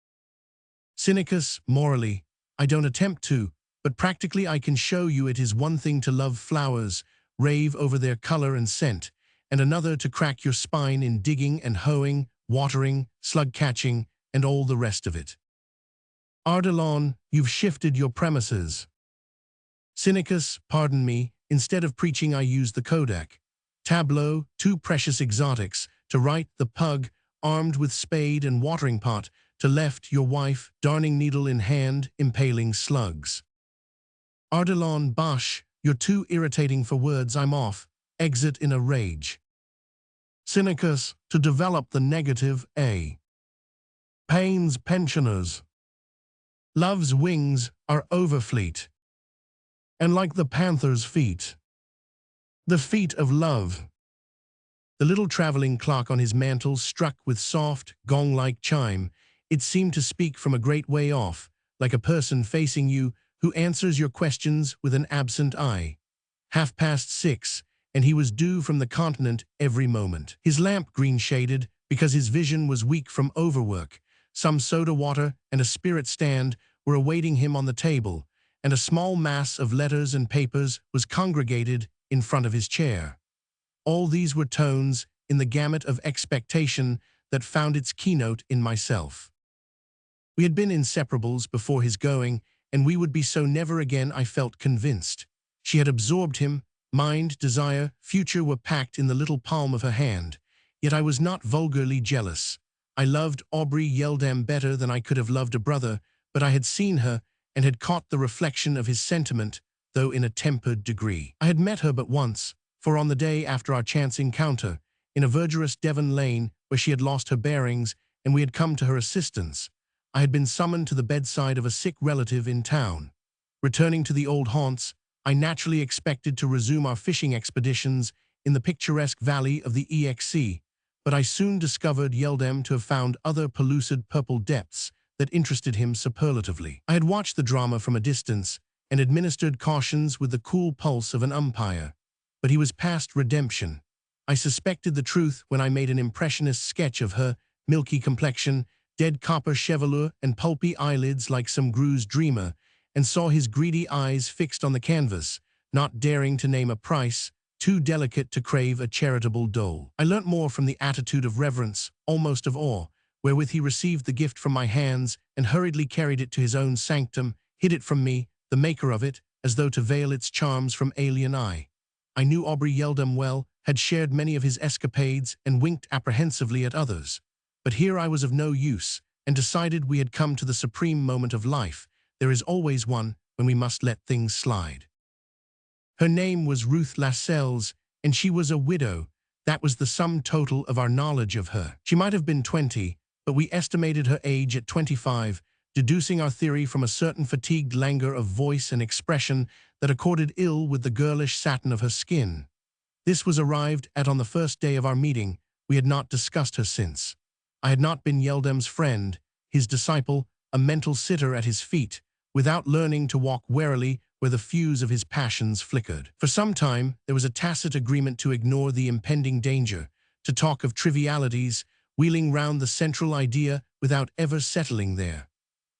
Cynicus, morally, I don't attempt to, but practically I can show you it is one thing to love flowers, rave over their color and scent, and another to crack your spine in digging and hoeing, watering, slug-catching, and all the rest of it. Ardilon, you've shifted your premises. Cynicus, pardon me, instead of preaching I use the Kodak. Tableau, two precious exotics, to right, the pug, armed with spade and watering pot, to left, your wife, darning needle in hand, impaling slugs. Ardilon, bosh, you're too irritating for words, I'm off, exit in a rage. Cynicus, to develop the negative, A. Payne's pensioners. Love's wings are overfleet, and like the panther's feet, the feet of love. The little traveling clock on his mantel struck with soft, gong-like chime. It seemed to speak from a great way off, like a person facing you who answers your questions with an absent eye. 6:30, and he was due from the continent every moment. His lamp green-shaded because his vision was weak from overwork. Some soda water and a spirit stand were awaiting him on the table, and a small mass of letters and papers was congregated in front of his chair. All these were tones in the gamut of expectation that found its keynote in myself. We had been inseparables before his going, and we would be so never again, I felt convinced. She had absorbed him. Mind, desire, future were packed in the little palm of her hand. Yet I was not vulgarly jealous. I loved Aubrey Yeldam better than I could have loved a brother, but I had seen her and had caught the reflection of his sentiment, though in a tempered degree. I had met her but once, for on the day after our chance encounter, in a verdurous Devon lane where she had lost her bearings and we had come to her assistance, I had been summoned to the bedside of a sick relative in town. Returning to the old haunts, I naturally expected to resume our fishing expeditions in the picturesque valley of the EXC, but I soon discovered Yeldam to have found other pellucid purple depths that interested him superlatively. I had watched the drama from a distance and administered cautions with the cool pulse of an umpire, but he was past redemption. I suspected the truth when I made an impressionist sketch of her, milky complexion, dead copper chevelure and pulpy eyelids like some Greuze dreamer, and saw his greedy eyes fixed on the canvas, not daring to name a price, too delicate to crave a charitable dole. I learnt more from the attitude of reverence, almost of awe, wherewith he received the gift from my hands and hurriedly carried it to his own sanctum, hid it from me, the maker of it, as though to veil its charms from alien eye. I knew Aubrey Yeldam well, had shared many of his escapades and winked apprehensively at others. But here I was of no use, and decided we had come to the supreme moment of life. There is always one when we must let things slide. Her name was Ruth Lascelles, and she was a widow. That was the sum total of our knowledge of her. She might have been 20, but we estimated her age at 25, deducing our theory from a certain fatigued languor of voice and expression that accorded ill with the girlish satin of her skin. This was arrived at on the first day of our meeting. We had not discussed her since. I had not been Yeldam's friend, his disciple, a mental sitter at his feet, without learning to walk warily where the fuse of his passions flickered. For some time, there was a tacit agreement to ignore the impending danger, to talk of trivialities, wheeling round the central idea without ever settling there.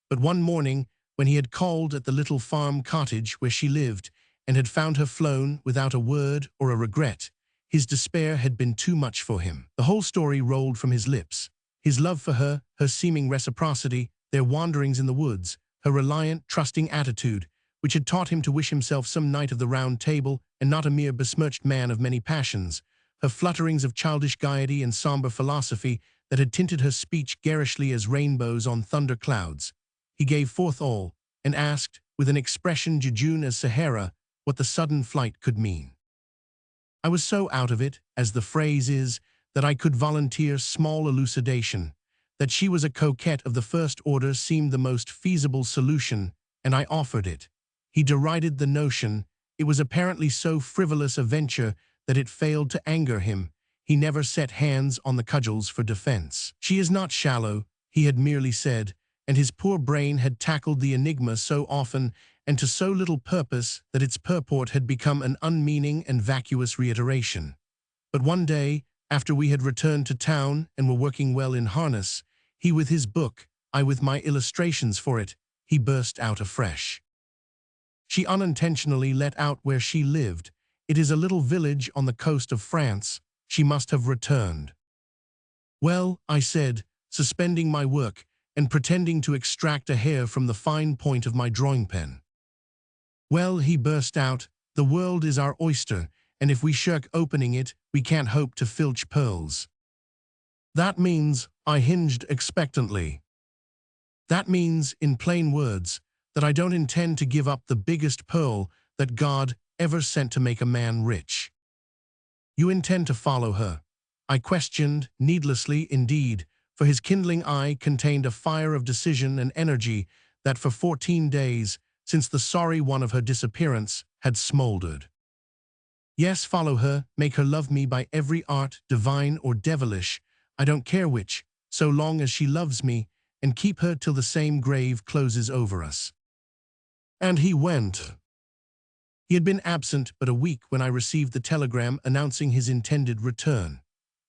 But one morning, when he had called at the little farm cottage where she lived and had found her flown without a word or a regret, his despair had been too much for him. The whole story rolled from his lips. His love for her, her seeming reciprocity, their wanderings in the woods, her reliant, trusting attitude, which had taught him to wish himself some knight of the Round Table and not a mere besmirched man of many passions, her flutterings of childish gaiety and somber philosophy that had tinted her speech garishly as rainbows on thunder clouds. He gave forth all, and asked, with an expression jejune as Sahara, what the sudden flight could mean. I was so out of it, as the phrase is, that I could volunteer small elucidation. That she was a coquette of the first order seemed the most feasible solution, and I offered it. He derided the notion. It was apparently so frivolous a venture that it failed to anger him. He never set hands on the cudgels for defense. She is not shallow, he had merely said, and his poor brain had tackled the enigma so often and to so little purpose that its purport had become an unmeaning and vacuous reiteration. But one day, after we had returned to town and were working well in harness, he with his book, I with my illustrations for it, he burst out afresh. She unintentionally let out where she lived. It is a little village on the coast of France. She must have returned. Well, I said, suspending my work and pretending to extract a hair from the fine point of my drawing pen. Well, he burst out, the world is our oyster, and if we shirk opening it, we can't hope to filch pearls. That means, I hinged expectantly. That means, in plain words, that I don't intend to give up the biggest pearl that God ever sent to make a man rich. You intend to follow her? I questioned, needlessly indeed, for his kindling eye contained a fire of decision and energy that for 14 days, since the sorry one of her disappearance, had smoldered. Yes, follow her, make her love me by every art, divine or devilish, I don't care which, so long as she loves me, and keep her till the same grave closes over us." And he went. He had been absent but a week when I received the telegram announcing his intended return.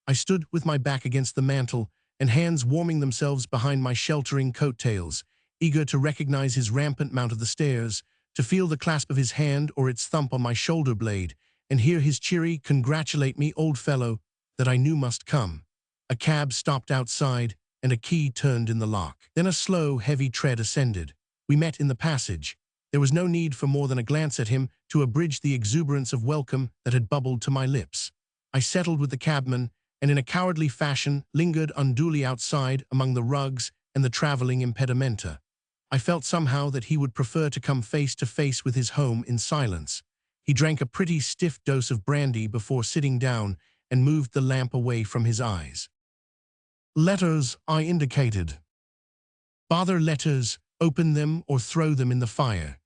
I stood with my back against the mantel and hands warming themselves behind my sheltering coattails, eager to recognize his rampant mount of the stairs, to feel the clasp of his hand or its thump on my shoulder blade, and hear his cheery "Congratulate me, old fellow," that I knew must come. A cab stopped outside, and a key turned in the lock. Then a slow, heavy tread ascended. We met in the passage. There was no need for more than a glance at him to abridge the exuberance of welcome that had bubbled to my lips. I settled with the cabman, and in a cowardly fashion lingered unduly outside among the rugs and the traveling impedimenta. I felt somehow that he would prefer to come face to face with his home in silence. He drank a pretty stiff dose of brandy before sitting down and moved the lamp away from his eyes. "Letters," I indicated. "Bother letters, open them or throw them in the fire."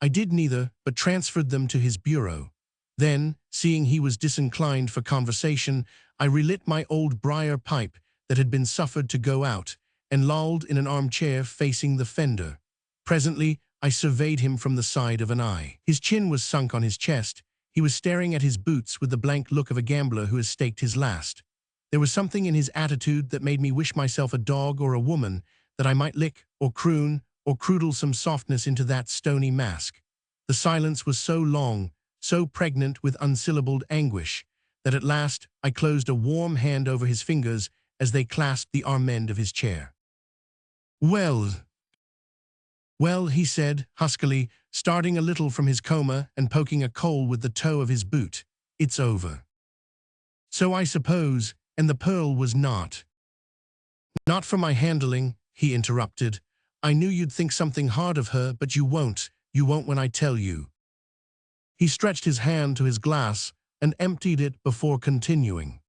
I did neither, but transferred them to his bureau. Then, seeing he was disinclined for conversation, I relit my old briar pipe that had been suffered to go out, and lolled in an armchair facing the fender. Presently, I surveyed him from the side of an eye. His chin was sunk on his chest. He was staring at his boots with the blank look of a gambler who has staked his last. There was something in his attitude that made me wish myself a dog or a woman, that I might lick or croon or curdle some softness into that stony mask. The silence was so long, so pregnant with unsyllabled anguish, that at last I closed a warm hand over his fingers as they clasped the arm end of his chair. "Well," he said, huskily, starting a little from his coma and poking a coal with the toe of his boot, "it's over." "So I suppose, and the pearl was not." "Not for my handling," he interrupted. "I knew you'd think something hard of her, but you won't when I tell you." He stretched his hand to his glass and emptied it before continuing.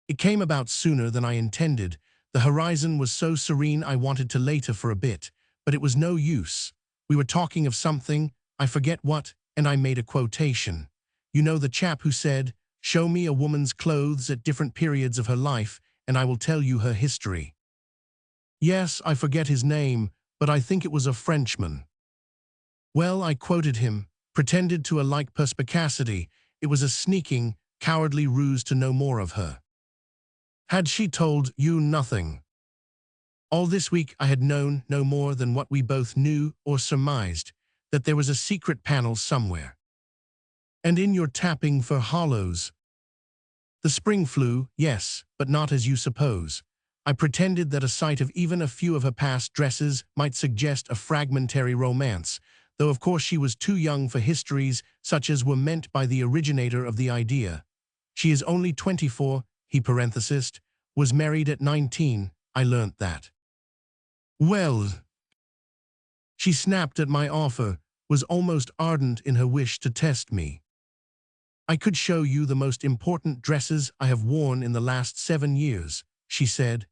"It came about sooner than I intended. The horizon was so serene I wanted to later for a bit, but it was no use. We were talking of something, I forget what, and I made a quotation. You know the chap who said, 'Show me a woman's clothes at different periods of her life, and I will tell you her history.' Yes, I forget his name, but I think it was a Frenchman. Well, I quoted him, pretended to a like perspicacity. It was a sneaking, cowardly ruse to know more of her." "Had she told you nothing?" "All this week I had known no more than what we both knew or surmised, that there was a secret panel somewhere." "And in your tapping for hollows?" "The spring flew, yes, but not as you suppose. I pretended that a sight of even a few of her past dresses might suggest a fragmentary romance, though of course she was too young for histories such as were meant by the originator of the idea. She is only 24, he parenthesized, was married at 19, I learnt that. Well, she snapped at my offer, was almost ardent in her wish to test me. I could show you the most important dresses I have worn in the last 7 years, she said.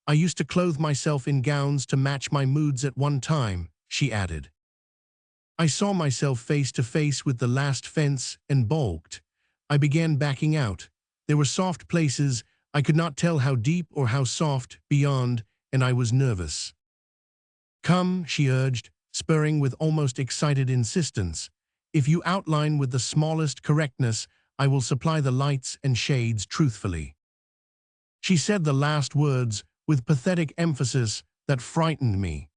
I used to clothe myself in gowns to match my moods at one time, she added. I saw myself face to face with the last fence and balked. I began backing out. There were soft places, I could not tell how deep or how soft, beyond, and I was nervous. Come, she urged, spurring with almost excited insistence. If you outline with the smallest correctness, I will supply the lights and shades truthfully. She said the last words with pathetic emphasis that frightened me.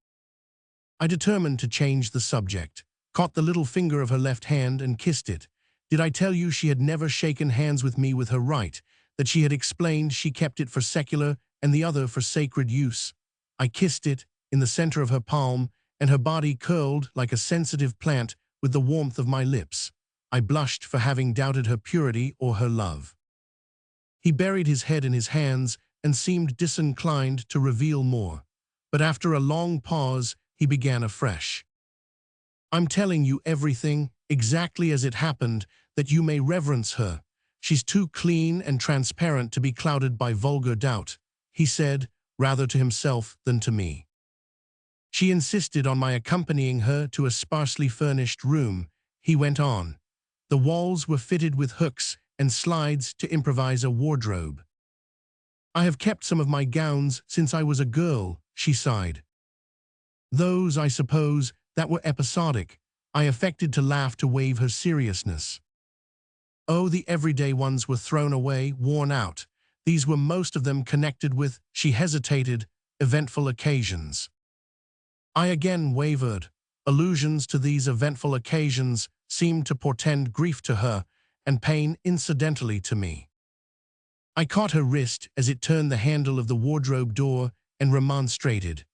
I determined to change the subject, caught the little finger of her left hand and kissed it. Did I tell you she had never shaken hands with me with her right, that she had explained she kept it for secular and the other for sacred use? I kissed it in the center of her palm, and her body curled like a sensitive plant with the warmth of my lips. I blushed for having doubted her purity or her love. He buried his head in his hands and seemed disinclined to reveal more. But after a long pause, he began afresh. I'm telling you everything, exactly as it happened, that you may reverence her. She's too clean and transparent to be clouded by vulgar doubt, he said, rather to himself than to me. She insisted on my accompanying her to a sparsely furnished room, he went on. The walls were fitted with hooks and slides to improvise a wardrobe. "I have kept some of my gowns since I was a girl," she sighed. "Those, I suppose, that were episodic." I affected to laugh to waive her seriousness. "Oh, the everyday ones were thrown away, worn out. These were most of them connected with," she hesitated, "eventful occasions." I again wavered. Allusions to these eventful occasions seemed to portend grief to her and pain incidentally to me. I caught her wrist as it turned the handle of the wardrobe door and remonstrated.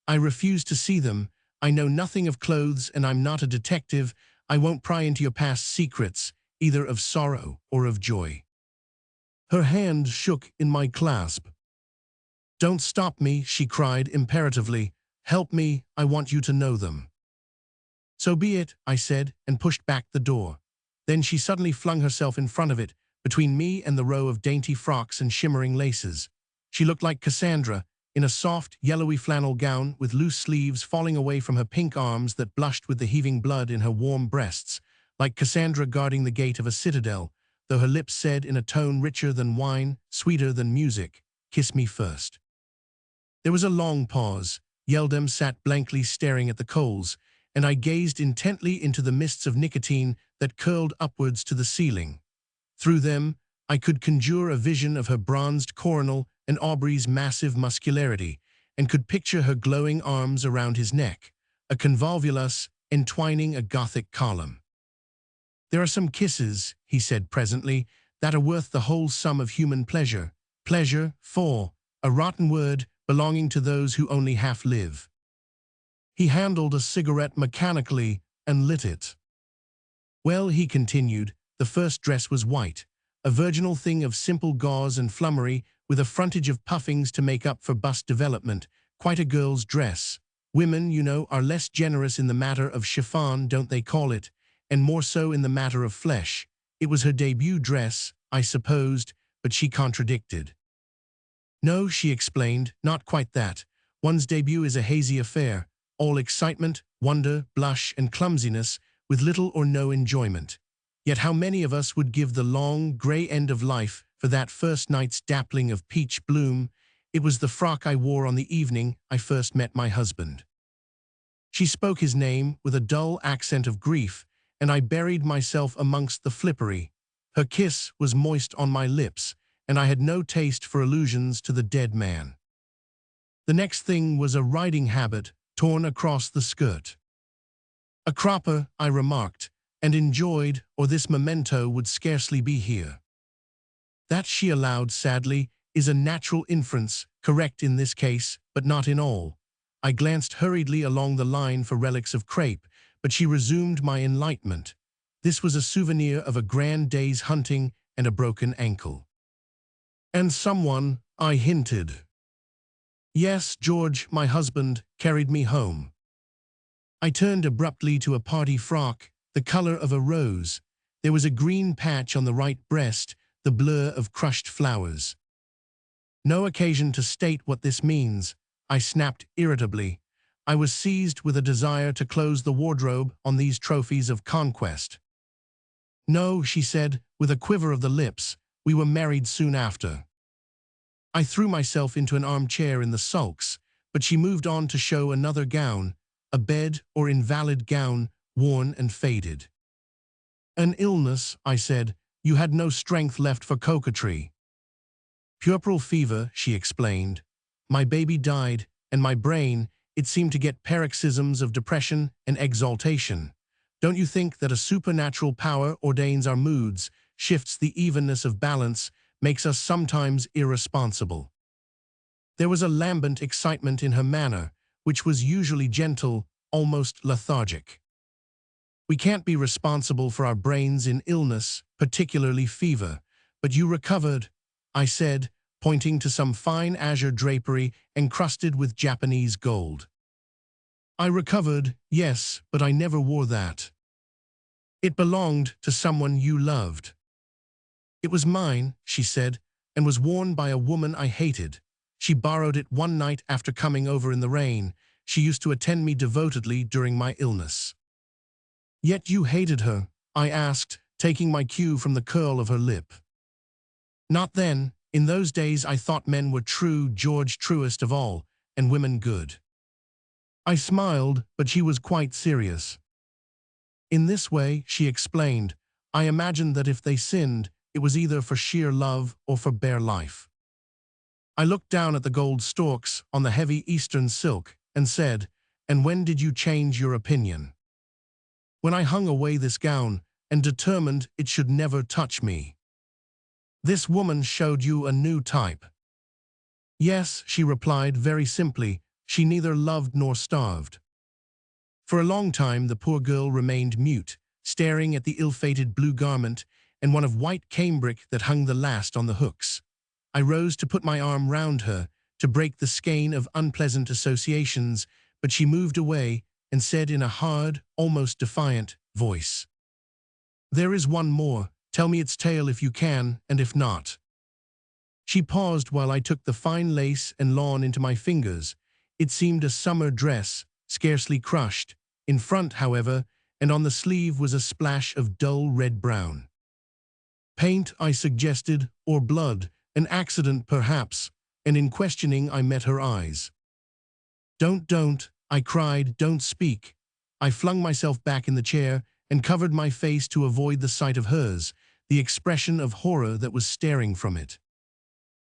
"I refuse to see them. I know nothing of clothes and I'm not a detective. I won't pry into your past secrets, either of sorrow or of joy." Her hand shook in my clasp. "Don't stop me," she cried imperatively. "Help me, I want you to know them." "So be it," I said, and pushed back the door. Then she suddenly flung herself in front of it, between me and the row of dainty frocks and shimmering laces. She looked like Cassandra, in a soft, yellowy flannel gown with loose sleeves falling away from her pink arms that blushed with the heaving blood in her warm breasts, like Cassandra guarding the gate of a citadel, though her lips said in a tone richer than wine, sweeter than music, "Kiss me first." There was a long pause. Yeldam sat blankly staring at the coals, and I gazed intently into the mists of nicotine that curled upwards to the ceiling. Through them, I could conjure a vision of her bronzed coronal and Aubrey's massive muscularity, and could picture her glowing arms around his neck, a convolvulus entwining a Gothic column. "There are some kisses," he said presently, "that are worth the whole sum of human pleasure. Pleasure, for a rotten word belonging to those who only half live." He handled a cigarette mechanically and lit it. "Well," he continued, "the first dress was white, a virginal thing of simple gauze and flummery, with a frontage of puffings to make up for bust development, quite a girl's dress. Women, you know, are less generous in the matter of chiffon, don't they call it, and more so in the matter of flesh. It was her debut dress, I supposed, but she contradicted. "No," she explained, "not quite that. One's debut is a hazy affair, all excitement, wonder, blush, and clumsiness, with little or no enjoyment. Yet how many of us would give the long, grey end of life for that first night's dappling of peach bloom? It was the frock I wore on the evening I first met my husband." She spoke his name with a dull accent of grief, and I buried myself amongst the flippery. Her kiss was moist on my lips, and I had no taste for allusions to the dead man. The next thing was a riding habit torn across the skirt. "A cropper," I remarked, and enjoyed, or this memento would scarcely be here. "That," she allowed sadly, "is a natural inference, correct in this case, but not in all." I glanced hurriedly along the line for relics of crepe, but she resumed my enlightenment. This was a souvenir of a grand day's hunting and a broken ankle. "And someone," I hinted. "Yes, George, my husband, carried me home." I turned abruptly to a party frock, the color of a rose. There was a green patch on the right breast, the blur of crushed flowers. "No occasion to state what this means," I snapped irritably. I was seized with a desire to close the wardrobe on these trophies of conquest. "No," she said, with a quiver of the lips, "we were married soon after." I threw myself into an armchair in the sulks, but she moved on to show another gown, a bed or invalid gown, worn and faded. "An illness," I said. "You had no strength left for coquetry." "Puerperal fever," she explained. "My baby died, and my brain, it seemed to get paroxysms of depression and exaltation. Don't you think that a supernatural power ordains our moods, shifts the evenness of balance, makes us sometimes irresponsible?" There was a lambent excitement in her manner, which was usually gentle, almost lethargic. "We can't be responsible for our brains in illness, particularly fever. But you recovered," I said, pointing to some fine azure drapery encrusted with Japanese gold. "I recovered, yes, but I never wore that. It belonged to someone you loved." "It was mine," she said, "and was worn by a woman I hated. She borrowed it one night after coming over in the rain. She used to attend me devotedly during my illness." "Yet you hated her?" I asked, taking my cue from the curl of her lip. Not then. In those days I thought men were true, George truest of all, and women good. I smiled, but she was quite serious. In this way, she explained, I imagined that if they sinned, it was either for sheer love or for bare life. I looked down at the gold storks on the heavy eastern silk and said, and when did you change your opinion? When I hung away this gown and determined it should never touch me. This woman showed you a new type. Yes, she replied very simply, she neither loved nor starved. For a long time the poor girl remained mute, staring at the ill-fated blue garment and one of white cambric that hung the last on the hooks. I rose to put my arm round her, to break the skein of unpleasant associations, but she moved away and said in a hard, almost defiant voice, there is one more, tell me its tale if you can, and if not. She paused while I took the fine lace and lawn into my fingers. It seemed a summer dress, scarcely crushed. In front, however, and on the sleeve was a splash of dull red-brown. Paint, I suggested, or blood, an accident perhaps, and in questioning I met her eyes. Don't, I cried, don't speak. I flung myself back in the chair and covered my face to avoid the sight of hers, the expression of horror that was staring from it.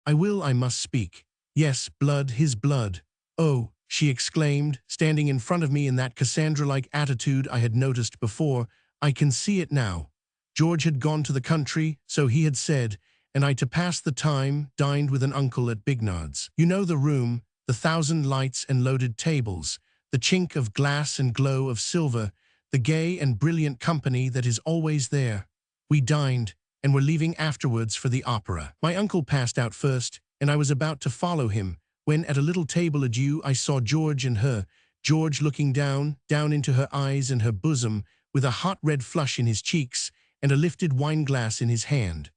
I must speak. Yes, blood, his blood. Oh, she exclaimed, standing in front of me in that Cassandra-like attitude I had noticed before, I can see it now. George had gone to the country, so he had said, and I to pass the time dined with an uncle at Bignard's. You know the room, the 1,000 lights and loaded tables, the chink of glass and glow of silver, the gay and brilliant company that is always there. We dined, and were leaving afterwards for the opera. My uncle passed out first, and I was about to follow him, when at a little table adieu I saw George and her, George looking down into her eyes and her bosom, with a hot red flush in his cheeks, and a lifted wine-glass in his hand.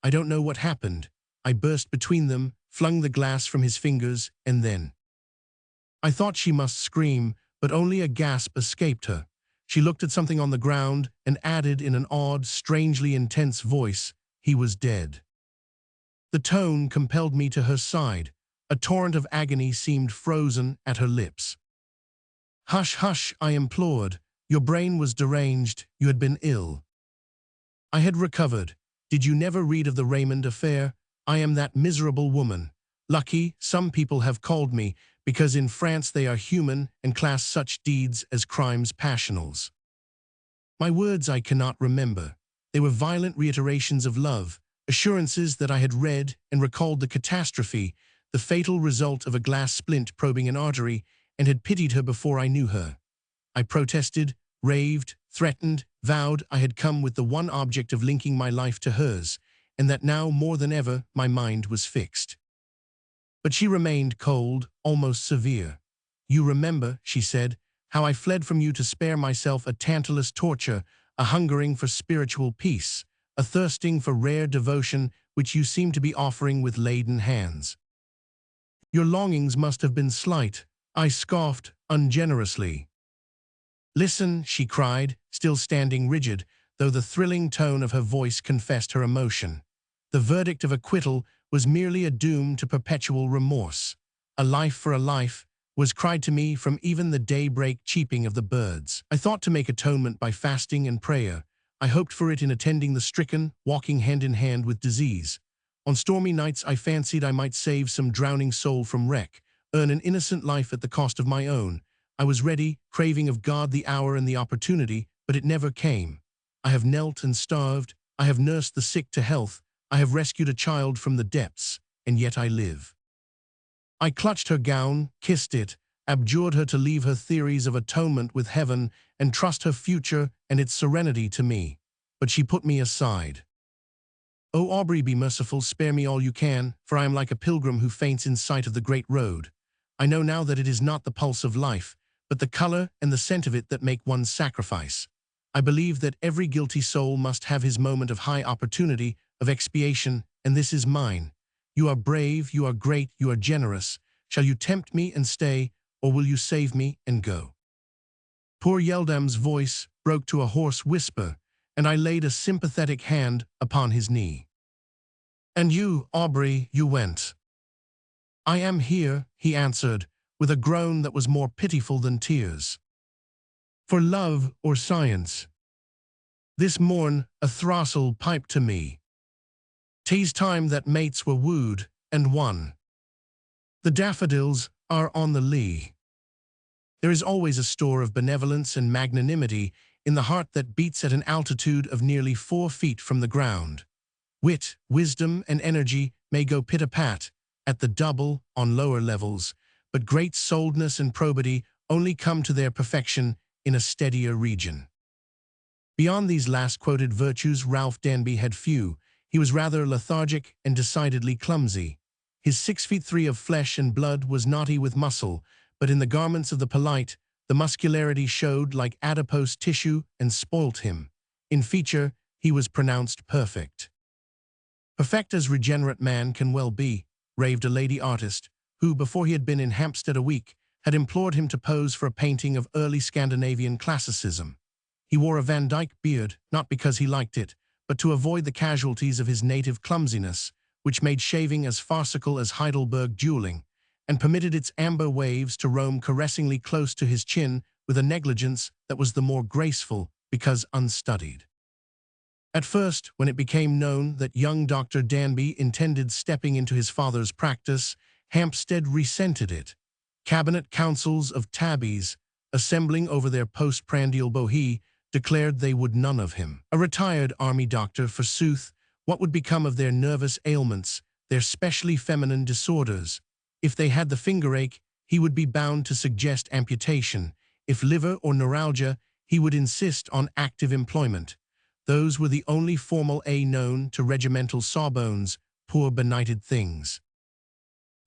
I don't know what happened. I burst between them, flung the glass from his fingers, and then. I thought she must scream, but only a gasp escaped her. She looked at something on the ground and added in an odd, strangely intense voice, he was dead. The tone compelled me to her side. A torrent of agony seemed frozen at her lips. Hush, hush, I implored. Your brain was deranged, you had been ill. I had recovered. Did you never read of the Raymond affair? I am that miserable woman. Lucky, some people have called me, because in France they are human and class such deeds as crimes passionals. My words I cannot remember. They were violent reiterations of love, assurances that I had read and recalled the catastrophe, the fatal result of a glass splint probing an artery, and had pitied her before I knew her. I protested, raved, threatened, vowed I had come with the one object of linking my life to hers, and that now more than ever my mind was fixed. But she remained cold, almost severe. You remember, she said, how I fled from you to spare myself a Tantalus torture, a hungering for spiritual peace, a thirsting for rare devotion which you seem to be offering with laden hands. Your longings must have been slight, I scoffed ungenerously. Listen, she cried, still standing rigid, though the thrilling tone of her voice confessed her emotion. The verdict of acquittal was merely a doom to perpetual remorse. A life for a life was cried to me from even the daybreak cheeping of the birds. I thought to make atonement by fasting and prayer. I hoped for it in attending the stricken, walking hand in hand with disease. On stormy nights I fancied I might save some drowning soul from wreck, earn an innocent life at the cost of my own. I was ready, craving of God the hour and the opportunity, but it never came. I have knelt and starved, I have nursed the sick to health, I have rescued a child from the depths, and yet I live. I clutched her gown, kissed it, abjured her to leave her theories of atonement with heaven and trust her future and its serenity to me. But she put me aside. O Aubrey, be merciful, spare me all you can, for I am like a pilgrim who faints in sight of the great road. I know now that it is not the pulse of life, but the color and the scent of it that make one's sacrifice. I believe that every guilty soul must have his moment of high opportunity, of expiation, and this is mine. You are brave, you are great, you are generous. Shall you tempt me and stay, or will you save me and go? Poor Yeldam's voice broke to a hoarse whisper, and I laid a sympathetic hand upon his knee. "And you, Aubrey, you went." "I am here," he answered, with a groan that was more pitiful than tears. "For love or science. This morn a throstle piped to me. 'Tis time that mates were wooed and won. The daffodils are on the lea." There is always a store of benevolence and magnanimity in the heart that beats at an altitude of nearly 4 feet from the ground. Wit, wisdom, and energy may go pit-a-pat at the double on lower levels, but great-souledness and probity only come to their perfection in a steadier region. Beyond these last-quoted virtues, Ralph Danby had few. He was rather lethargic and decidedly clumsy. His 6'3" of flesh and blood was knotty with muscle, but in the garments of the polite, the muscularity showed like adipose tissue and spoilt him. In feature, he was pronounced perfect. "Perfect as regenerate man can well be," raved a lady artist, who, before he had been in Hampstead a week, had implored him to pose for a painting of early Scandinavian classicism. He wore a Van Dyck beard, not because he liked it, but to avoid the casualties of his native clumsiness, which made shaving as farcical as Heidelberg dueling, and permitted its amber waves to roam caressingly close to his chin with a negligence that was the more graceful because unstudied. At first, when it became known that young Dr. Danby intended stepping into his father's practice, Hampstead resented it. Cabinet councils of tabbies, assembling over their postprandial bohea, declared they would none of him. A retired army doctor, forsooth, what would become of their nervous ailments, their specially feminine disorders? If they had the finger-ache, he would be bound to suggest amputation. If liver or neuralgia, he would insist on active employment. Those were the only formal A known to regimental sawbones, poor benighted things.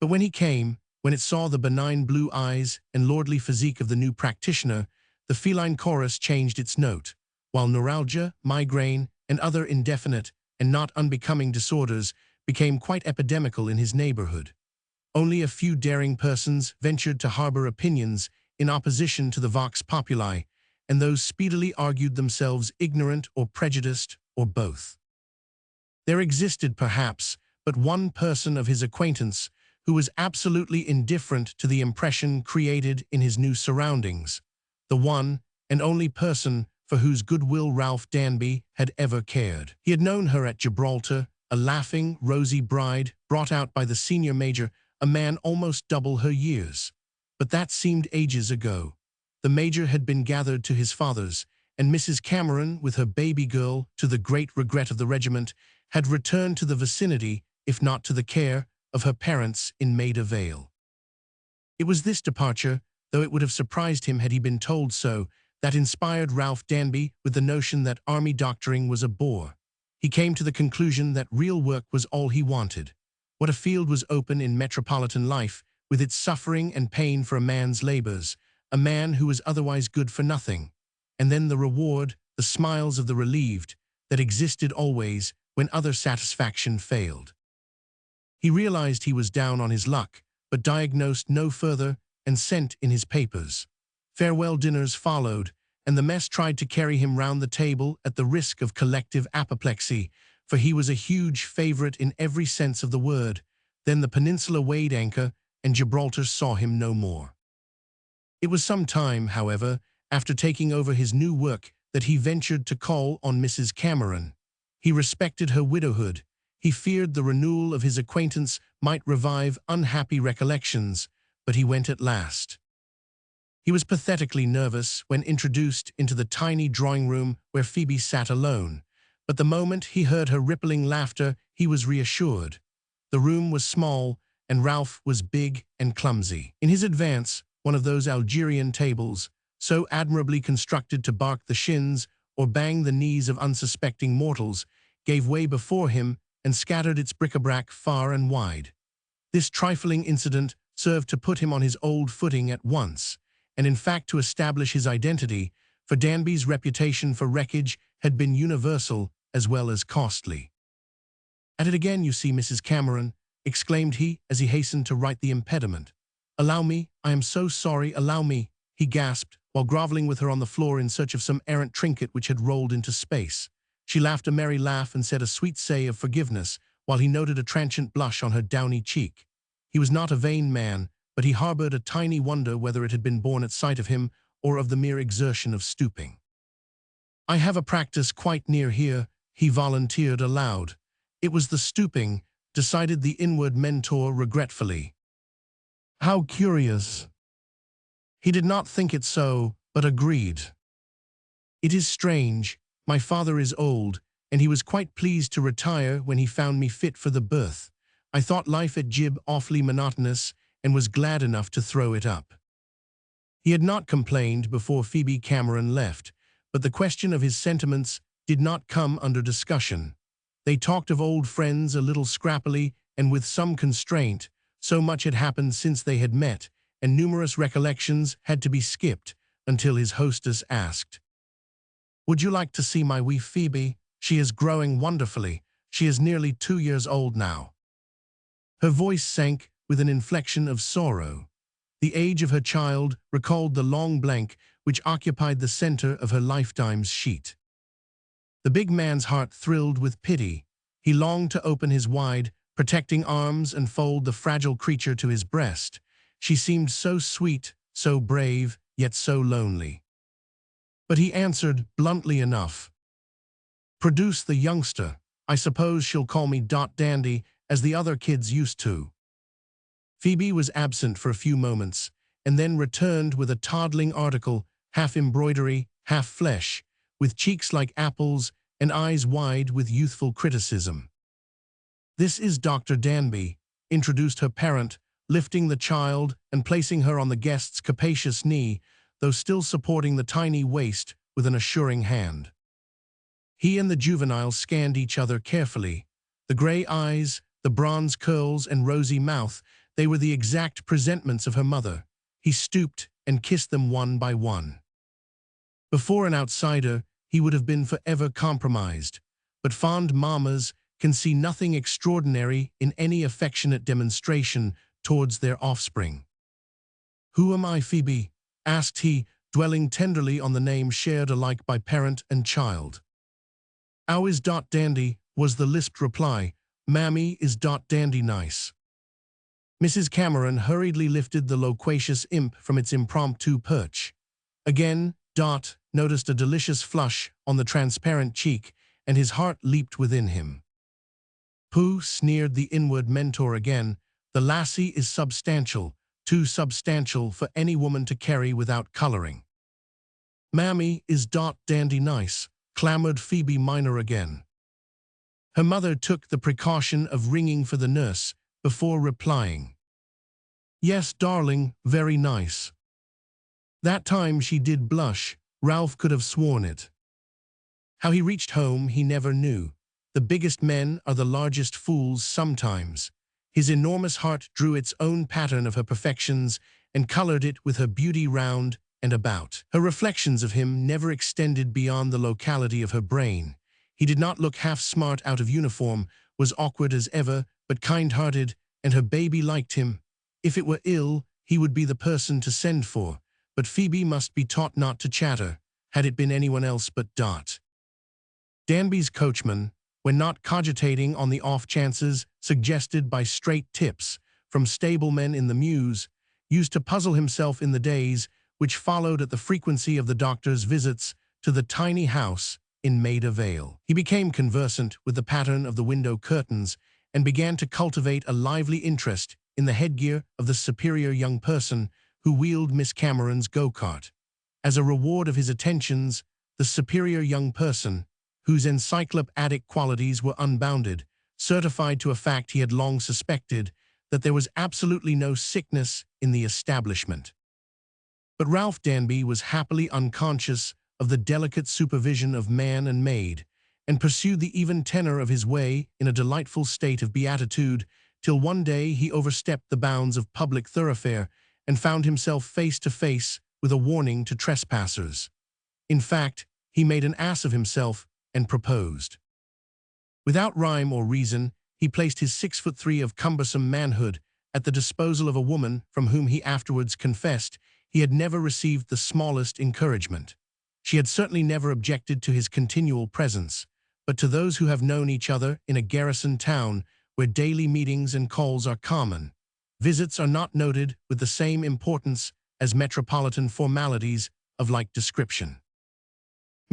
But when it saw the benign blue eyes and lordly physique of the new practitioner, the feline chorus changed its note, while neuralgia, migraine, and other indefinite and not unbecoming disorders became quite epidemical in his neighborhood. Only a few daring persons ventured to harbor opinions in opposition to the vox populi, and those speedily argued themselves ignorant or prejudiced, or both. There existed, perhaps, but one person of his acquaintance who was absolutely indifferent to the impression created in his new surroundings, the one and only person for whose goodwill Ralph Danby had ever cared. He had known her at Gibraltar, a laughing, rosy bride brought out by the senior major, a man almost double her years. But that seemed ages ago. The major had been gathered to his father's, and Mrs. Cameron, with her baby girl, to the great regret of the regiment, had returned to the vicinity, if not to the care, of her parents in Maida Vale. It was this departure, though it would have surprised him had he been told so, that inspired Ralph Danby with the notion that army doctoring was a bore. He came to the conclusion that real work was all he wanted. What a field was open in metropolitan life, with its suffering and pain for a man's labors, a man who was otherwise good for nothing. And then the reward, the smiles of the relieved, that existed always when other satisfaction failed. He realized he was down on his luck, but diagnosed no further and sent in his papers. Farewell dinners followed, and the mess tried to carry him round the table at the risk of collective apoplexy, for he was a huge favorite in every sense of the word. Then the peninsula weighed anchor, and Gibraltar saw him no more. It was some time, however, after taking over his new work that he ventured to call on Mrs. Cameron. He respected her widowhood. He feared the renewal of his acquaintance might revive unhappy recollections, but he went at last. He was pathetically nervous when introduced into the tiny drawing-room where Phoebe sat alone, but the moment he heard her rippling laughter, he was reassured. The room was small, and Ralph was big and clumsy. In his advance, one of those Algerian tables, so admirably constructed to bark the shins or bang the knees of unsuspecting mortals, gave way before him and scattered its bric-a-brac far and wide. This trifling incident served to put him on his old footing at once, and in fact to establish his identity, for Danby's reputation for wreckage had been universal as well as costly. "At it again, you see, Mrs. Cameron," exclaimed he as he hastened to right the impediment. "Allow me, I am so sorry, allow me," he gasped, while groveling with her on the floor in search of some errant trinket which had rolled into space. She laughed a merry laugh and said a sweet say of forgiveness, while he noted a transient blush on her downy cheek. He was not a vain man, but he harbored a tiny wonder whether it had been born at sight of him or of the mere exertion of stooping. "I have a practice quite near here," he volunteered aloud. "It was the stooping," decided the inward mentor regretfully. "How curious." He did not think it so, but agreed. "It is strange. My father is old, and he was quite pleased to retire when he found me fit for the berth. I thought life at Gib awfully monotonous and was glad enough to throw it up." He had not complained before Phoebe Cameron left, but the question of his sentiments did not come under discussion. They talked of old friends a little scrappily and with some constraint. So much had happened since they had met, and numerous recollections had to be skipped until his hostess asked, "Would you like to see my wee Phoebe? She is growing wonderfully. She is nearly 2 years old now." Her voice sank with an inflection of sorrow. The age of her child recalled the long blank which occupied the center of her lifetime's sheet. The big man's heart thrilled with pity. He longed to open his wide, protecting arms and fold the fragile creature to his breast. She seemed so sweet, so brave, yet so lonely. But he answered bluntly enough, "Produce the youngster. I suppose she'll call me Dandy, as the other kids used to." Phoebe was absent for a few moments, and then returned with a toddling article, half embroidery, half flesh, with cheeks like apples and eyes wide with youthful criticism. "This is Dr. Danby," introduced her parent, lifting the child and placing her on the guest's capacious knee, though still supporting the tiny waist with an assuring hand. He and the juvenile scanned each other carefully. The gray eyes, the bronze curls and rosy mouth, they were the exact presentments of her mother. He stooped and kissed them one by one. Before an outsider, he would have been forever compromised, but fond mammas can see nothing extraordinary in any affectionate demonstration towards their offspring. "Who am I, Phoebe?" asked he, dwelling tenderly on the name shared alike by parent and child. "Ow is Dandy," was the lisped reply. "Mammy is Dandy nice." Mrs. Cameron hurriedly lifted the loquacious imp from its impromptu perch. Again, Dot noticed a delicious flush on the transparent cheek, and his heart leaped within him. "Pooh," sneered the inward mentor again, "the lassie is substantial, too substantial for any woman to carry without coloring." "Mammy is Dandy nice," clamored Phoebe Minor again. Her mother took the precaution of ringing for the nurse before replying, "Yes, darling, very nice." That time she did blush. Ralph could have sworn it. How he reached home he never knew. The biggest men are the largest fools sometimes. His enormous heart drew its own pattern of her perfections and colored it with her beauty round and about. Her reflections of him never extended beyond the locality of her brain. He did not look half smart out of uniform, was awkward as ever, but kind-hearted, and her baby liked him. If it were ill, he would be the person to send for. But Phoebe must be taught not to chatter, had it been anyone else but Dot. Danby's coachman, when not cogitating on the off-chances suggested by straight tips from stablemen in the mews, used to puzzle himself in the days which followed at the frequency of the doctor's visits to the tiny house in Maida Vale. He became conversant with the pattern of the window curtains and began to cultivate a lively interest in the headgear of the superior young person who wheeled Miss Cameron's go-kart. As a reward of his attentions, the superior young person, whose encyclopedic qualities were unbounded, certified to a fact he had long suspected, that there was absolutely no sickness in the establishment. But Ralph Danby was happily unconscious of the delicate supervision of man and maid, and pursued the even tenor of his way in a delightful state of beatitude, till one day he overstepped the bounds of public thoroughfare and found himself face to face with a warning to trespassers. In fact, he made an ass of himself and proposed. Without rhyme or reason, he placed his 6'3" of cumbersome manhood at the disposal of a woman from whom he afterwards confessed he had never received the smallest encouragement. She had certainly never objected to his continual presence, but to those who have known each other in a garrison town where daily meetings and calls are common, visits are not noted with the same importance as metropolitan formalities of like description.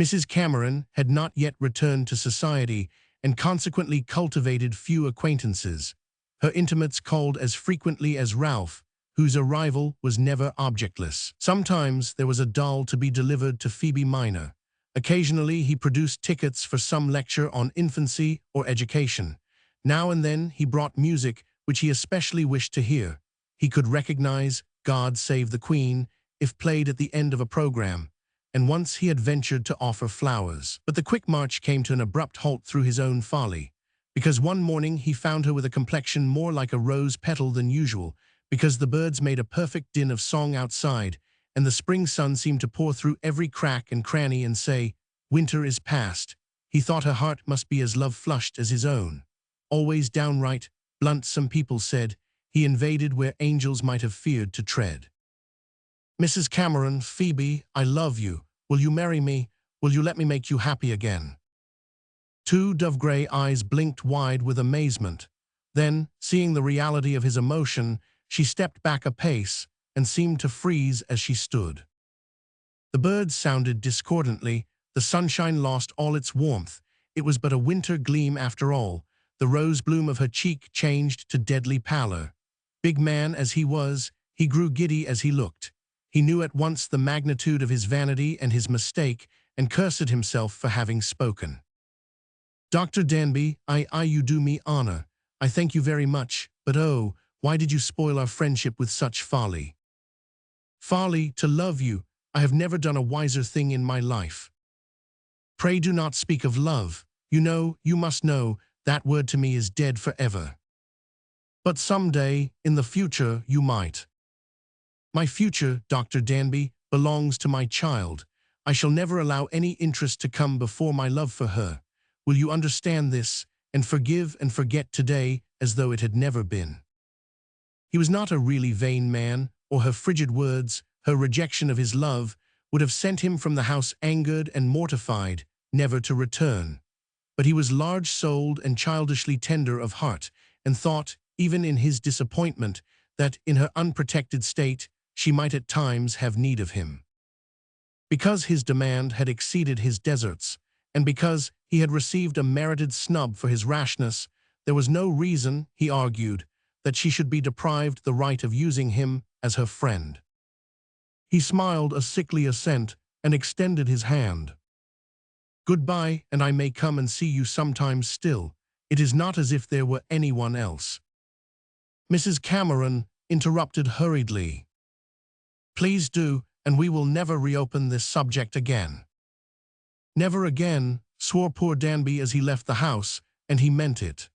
Mrs. Cameron had not yet returned to society and consequently cultivated few acquaintances. Her intimates called as frequently as Ralph, whose arrival was never objectless. Sometimes there was a doll to be delivered to Phoebe Minor. Occasionally he produced tickets for some lecture on infancy or education. Now and then he brought music which he especially wished to hear. He could recognize God Save the Queen if played at the end of a program, and once he had ventured to offer flowers. But the quick march came to an abrupt halt through his own folly, because one morning he found her with a complexion more like a rose petal than usual, because the birds made a perfect din of song outside, and the spring sun seemed to pour through every crack and cranny and say, "Winter is past." He thought her heart must be as love-flushed as his own. Always downright, blunt, some people said, he invaded where angels might have feared to tread. "Mrs. Cameron, Phoebe, I love you. Will you marry me? Will you let me make you happy again?" Two dove-gray eyes blinked wide with amazement. Then, seeing the reality of his emotion, she stepped back a pace and seemed to freeze as she stood. The birds sounded discordantly, the sunshine lost all its warmth. It was but a winter gleam after all. The rose bloom of her cheek changed to deadly pallor. Big man as he was, he grew giddy as he looked. He knew at once the magnitude of his vanity and his mistake, and cursed himself for having spoken. "Dr. Danby, you do me honor. I thank you very much, but oh, why did you spoil our friendship with such folly?" "Folly, to love you. I have never done a wiser thing in my life." "Pray do not speak of love. You must know, that word to me is dead forever." "But some day, in the future, you might." "My future, Dr. Danby, belongs to my child. I shall never allow any interest to come before my love for her. Will you understand this, and forgive and forget today as though it had never been?" He was not a really vain man, or her frigid words, her rejection of his love, would have sent him from the house angered and mortified, never to return. But he was large-souled and childishly tender of heart, and thought, even in his disappointment, that in her unprotected state she might at times have need of him. Because his demand had exceeded his deserts, and because he had received a merited snub for his rashness, there was no reason, he argued, that she should be deprived the right of using him as her friend. He smiled a sickly assent and extended his hand. "Goodbye, and I may come and see you sometimes still. It is not as if there were anyone else." Mrs. Cameron interrupted hurriedly. "Please do, and we will never reopen this subject again." "Never again," swore poor Danby as he left the house, and he meant it.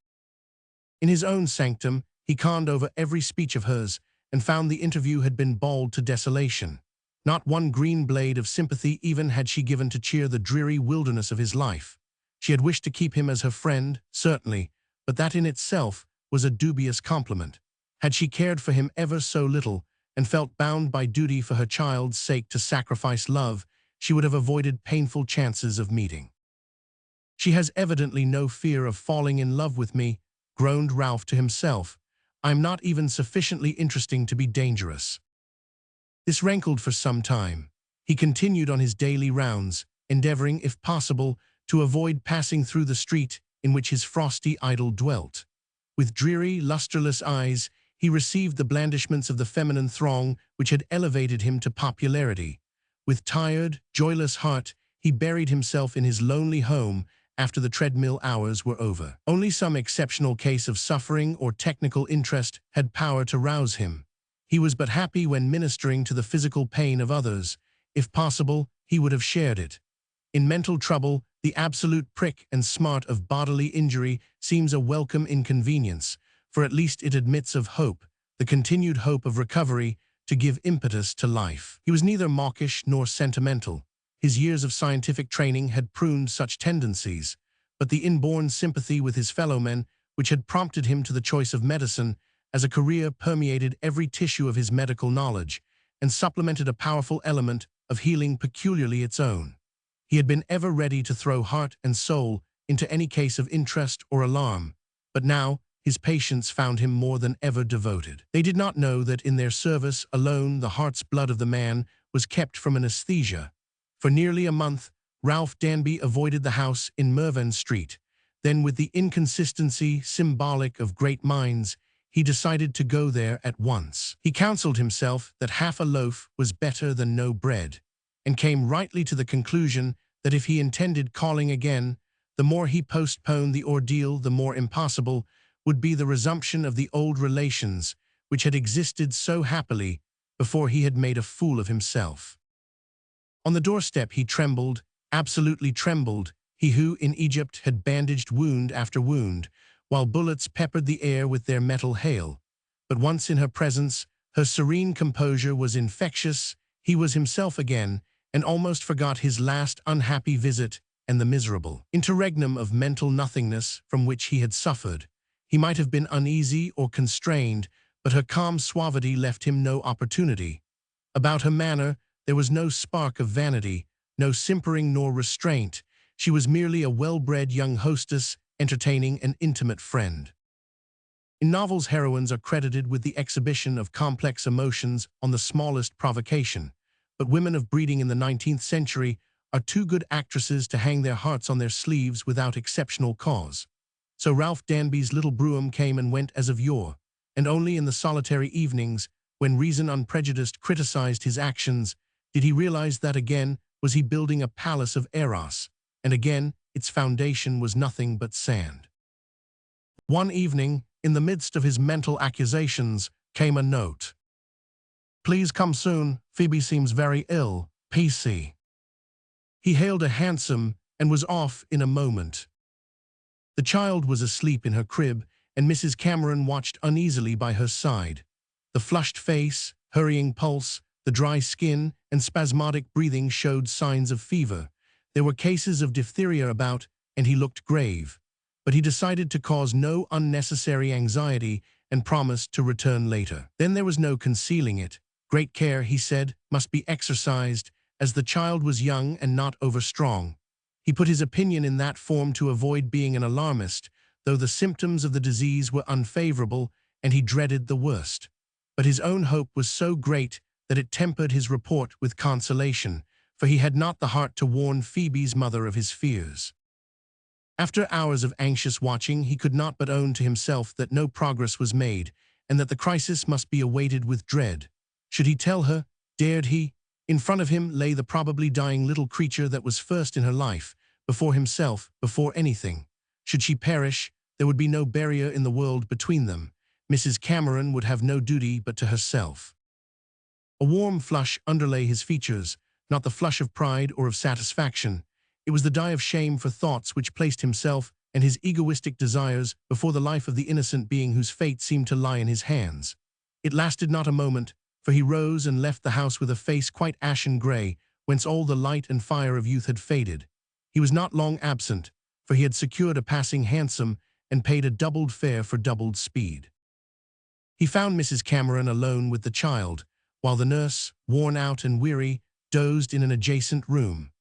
In his own sanctum, he conned over every speech of hers, and found the interview had been bald to desolation. Not one green blade of sympathy even had she given to cheer the dreary wilderness of his life. She had wished to keep him as her friend, certainly, but that in itself was a dubious compliment. Had she cared for him ever so little, and felt bound by duty for her child's sake to sacrifice love, she would have avoided painful chances of meeting. "She has evidently no fear of falling in love with me," groaned Ralph to himself. "I'm not even sufficiently interesting to be dangerous." This rankled for some time. He continued on his daily rounds, endeavoring, if possible, to avoid passing through the street in which his frosty idol dwelt. With dreary, lustreless eyes, he received the blandishments of the feminine throng which had elevated him to popularity. With tired, joyless heart, he buried himself in his lonely home after the treadmill hours were over. Only some exceptional case of suffering or technical interest had power to rouse him. He was but happy when ministering to the physical pain of others. If possible, he would have shared it. In mental trouble, the absolute prick and smart of bodily injury seems a welcome inconvenience, for at least it admits of hope, the continued hope of recovery, to give impetus to life. He was neither mawkish nor sentimental. His years of scientific training had pruned such tendencies, but the inborn sympathy with his fellowmen, which had prompted him to the choice of medicine as a career, permeated every tissue of his medical knowledge, and supplemented a powerful element of healing peculiarly its own. He had been ever ready to throw heart and soul into any case of interest or alarm, but now his patients found him more than ever devoted. They did not know that in their service alone the heart's blood of the man was kept from anesthesia. For nearly a month, Ralph Danby avoided the house in Mervyn Street. Then, with the inconsistency symbolic of great minds, he decided to go there at once. He counseled himself that half a loaf was better than no bread, and came rightly to the conclusion that if he intended calling again, the more he postponed the ordeal, the more impossible would be the resumption of the old relations which had existed so happily before he had made a fool of himself. On the doorstep he trembled, absolutely trembled, he who in Egypt had bandaged wound after wound, while bullets peppered the air with their metal hail. But once in her presence, her serene composure was infectious. He was himself again, and almost forgot his last unhappy visit and the miserable interregnum of mental nothingness from which he had suffered. He might have been uneasy or constrained, but her calm suavity left him no opportunity. About her manner there was no spark of vanity, no simpering nor restraint. She was merely a well-bred young hostess, entertaining an intimate friend. In novels, heroines are credited with the exhibition of complex emotions on the smallest provocation, but women of breeding in the 19th century are too good actresses to hang their hearts on their sleeves without exceptional cause. So Ralph Danby's little brougham came and went as of yore, and only in the solitary evenings, when reason unprejudiced criticized his actions, did he realize that again was he building a palace of Eros, and again its foundation was nothing but sand. One evening, in the midst of his mental accusations, came a note. "Please come soon, Phoebe seems very ill, P.C." He hailed a hansom and was off in a moment. The child was asleep in her crib, and Mrs. Cameron watched uneasily by her side. The flushed face, hurrying pulse, the dry skin, and spasmodic breathing showed signs of fever. There were cases of diphtheria about, and he looked grave. But he decided to cause no unnecessary anxiety and promised to return later. Then there was no concealing it. Great care, he said, must be exercised, as the child was young and not overstrong. He put his opinion in that form to avoid being an alarmist, though the symptoms of the disease were unfavorable and he dreaded the worst. But his own hope was so great that it tempered his report with consolation, for he had not the heart to warn Phoebe's mother of his fears. After hours of anxious watching, he could not but own to himself that no progress was made, and that the crisis must be awaited with dread. Should he tell her? Dared he? In front of him lay the probably dying little creature that was first in her life, before himself, before anything. Should she perish, there would be no barrier in the world between them. Mrs. Cameron would have no duty but to herself. A warm flush underlay his features, not the flush of pride or of satisfaction. It was the dye of shame for thoughts which placed himself and his egoistic desires before the life of the innocent being whose fate seemed to lie in his hands. It lasted not a moment, for he rose and left the house with a face quite ashen gray, whence all the light and fire of youth had faded. He was not long absent, for he had secured a passing hansom and paid a doubled fare for doubled speed. He found Mrs. Cameron alone with the child, while the nurse, worn out and weary, dozed in an adjacent room.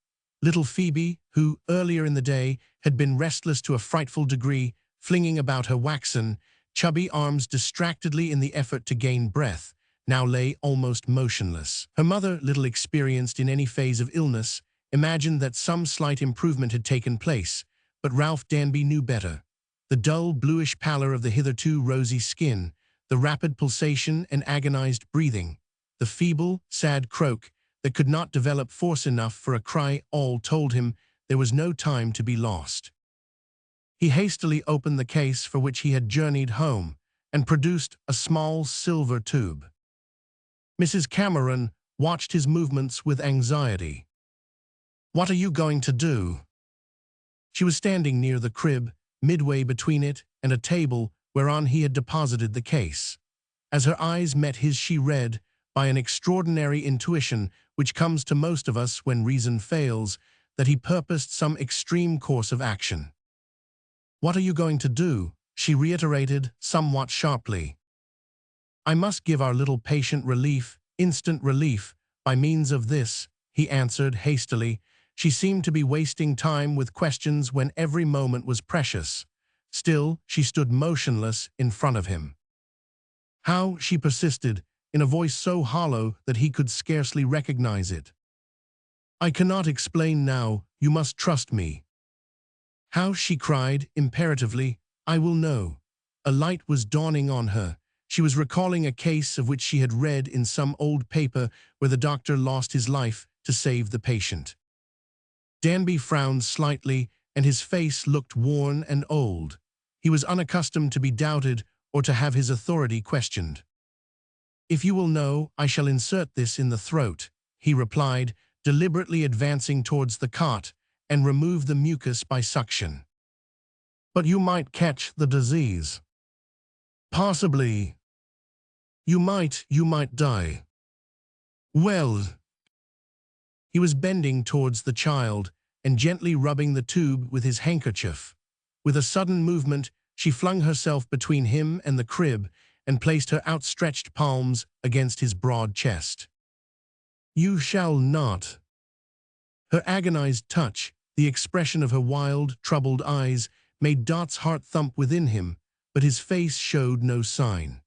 Little Phoebe, who, earlier in the day, had been restless to a frightful degree, flinging about her waxen, chubby arms distractedly in the effort to gain breath, now lay almost motionless. Her mother, little experienced in any phase of illness, imagined that some slight improvement had taken place, but Ralph Danby knew better. The dull bluish pallor of the hitherto rosy skin, the rapid pulsation and agonized breathing, the feeble, sad croak that could not develop force enough for a cry, all told him there was no time to be lost. He hastily opened the case for which he had journeyed home and produced a small silver tube. Mrs. Cameron watched his movements with anxiety. "What are you going to do?" She was standing near the crib, midway between it and a table whereon he had deposited the case. As her eyes met his, she read, by an extraordinary intuition which comes to most of us when reason fails, that he purposed some extreme course of action. "What are you going to do?" she reiterated somewhat sharply. "I must give our little patient relief, instant relief, by means of this," he answered hastily. She seemed to be wasting time with questions when every moment was precious. Still, she stood motionless in front of him. How, she persisted, in a voice so hollow that he could scarcely recognize it. I cannot explain now, you must trust me. How, she cried, imperatively, I will know. A light was dawning on her. She was recalling a case of which she had read in some old paper where the doctor lost his life to save the patient. Danby frowned slightly, and his face looked worn and old. He was unaccustomed to be doubted or to have his authority questioned. If you will know, I shall insert this in the throat, he replied, deliberately advancing towards the cot, and remove the mucus by suction. But you might catch the disease. Possibly. You might die. Well. He was bending towards the child and gently rubbing the tube with his handkerchief. With a sudden movement, she flung herself between him and the crib and placed her outstretched palms against his broad chest. You shall not. Her agonized touch, the expression of her wild, troubled eyes, made Dot's heart thump within him, but his face showed no sign.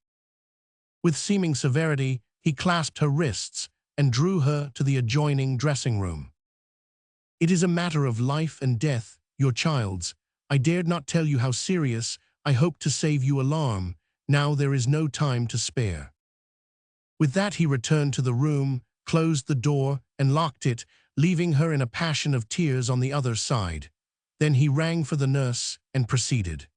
With seeming severity, he clasped her wrists and drew her to the adjoining dressing room. It is a matter of life and death, your child's. I dared not tell you how serious. I hoped to save you alarm. Now there is no time to spare. With that he returned to the room, closed the door, and locked it, leaving her in a passion of tears on the other side. Then he rang for the nurse and proceeded.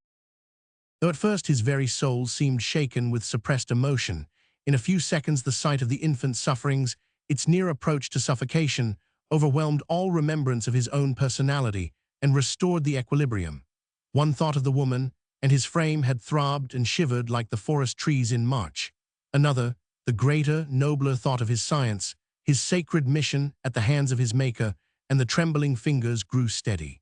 Though at first his very soul seemed shaken with suppressed emotion, in a few seconds the sight of the infant's sufferings, its near approach to suffocation, overwhelmed all remembrance of his own personality and restored the equilibrium. One thought of the woman, and his frame had throbbed and shivered like the forest trees in March. Another, the greater, nobler thought of his science, his sacred mission at the hands of his Maker, and the trembling fingers grew steady.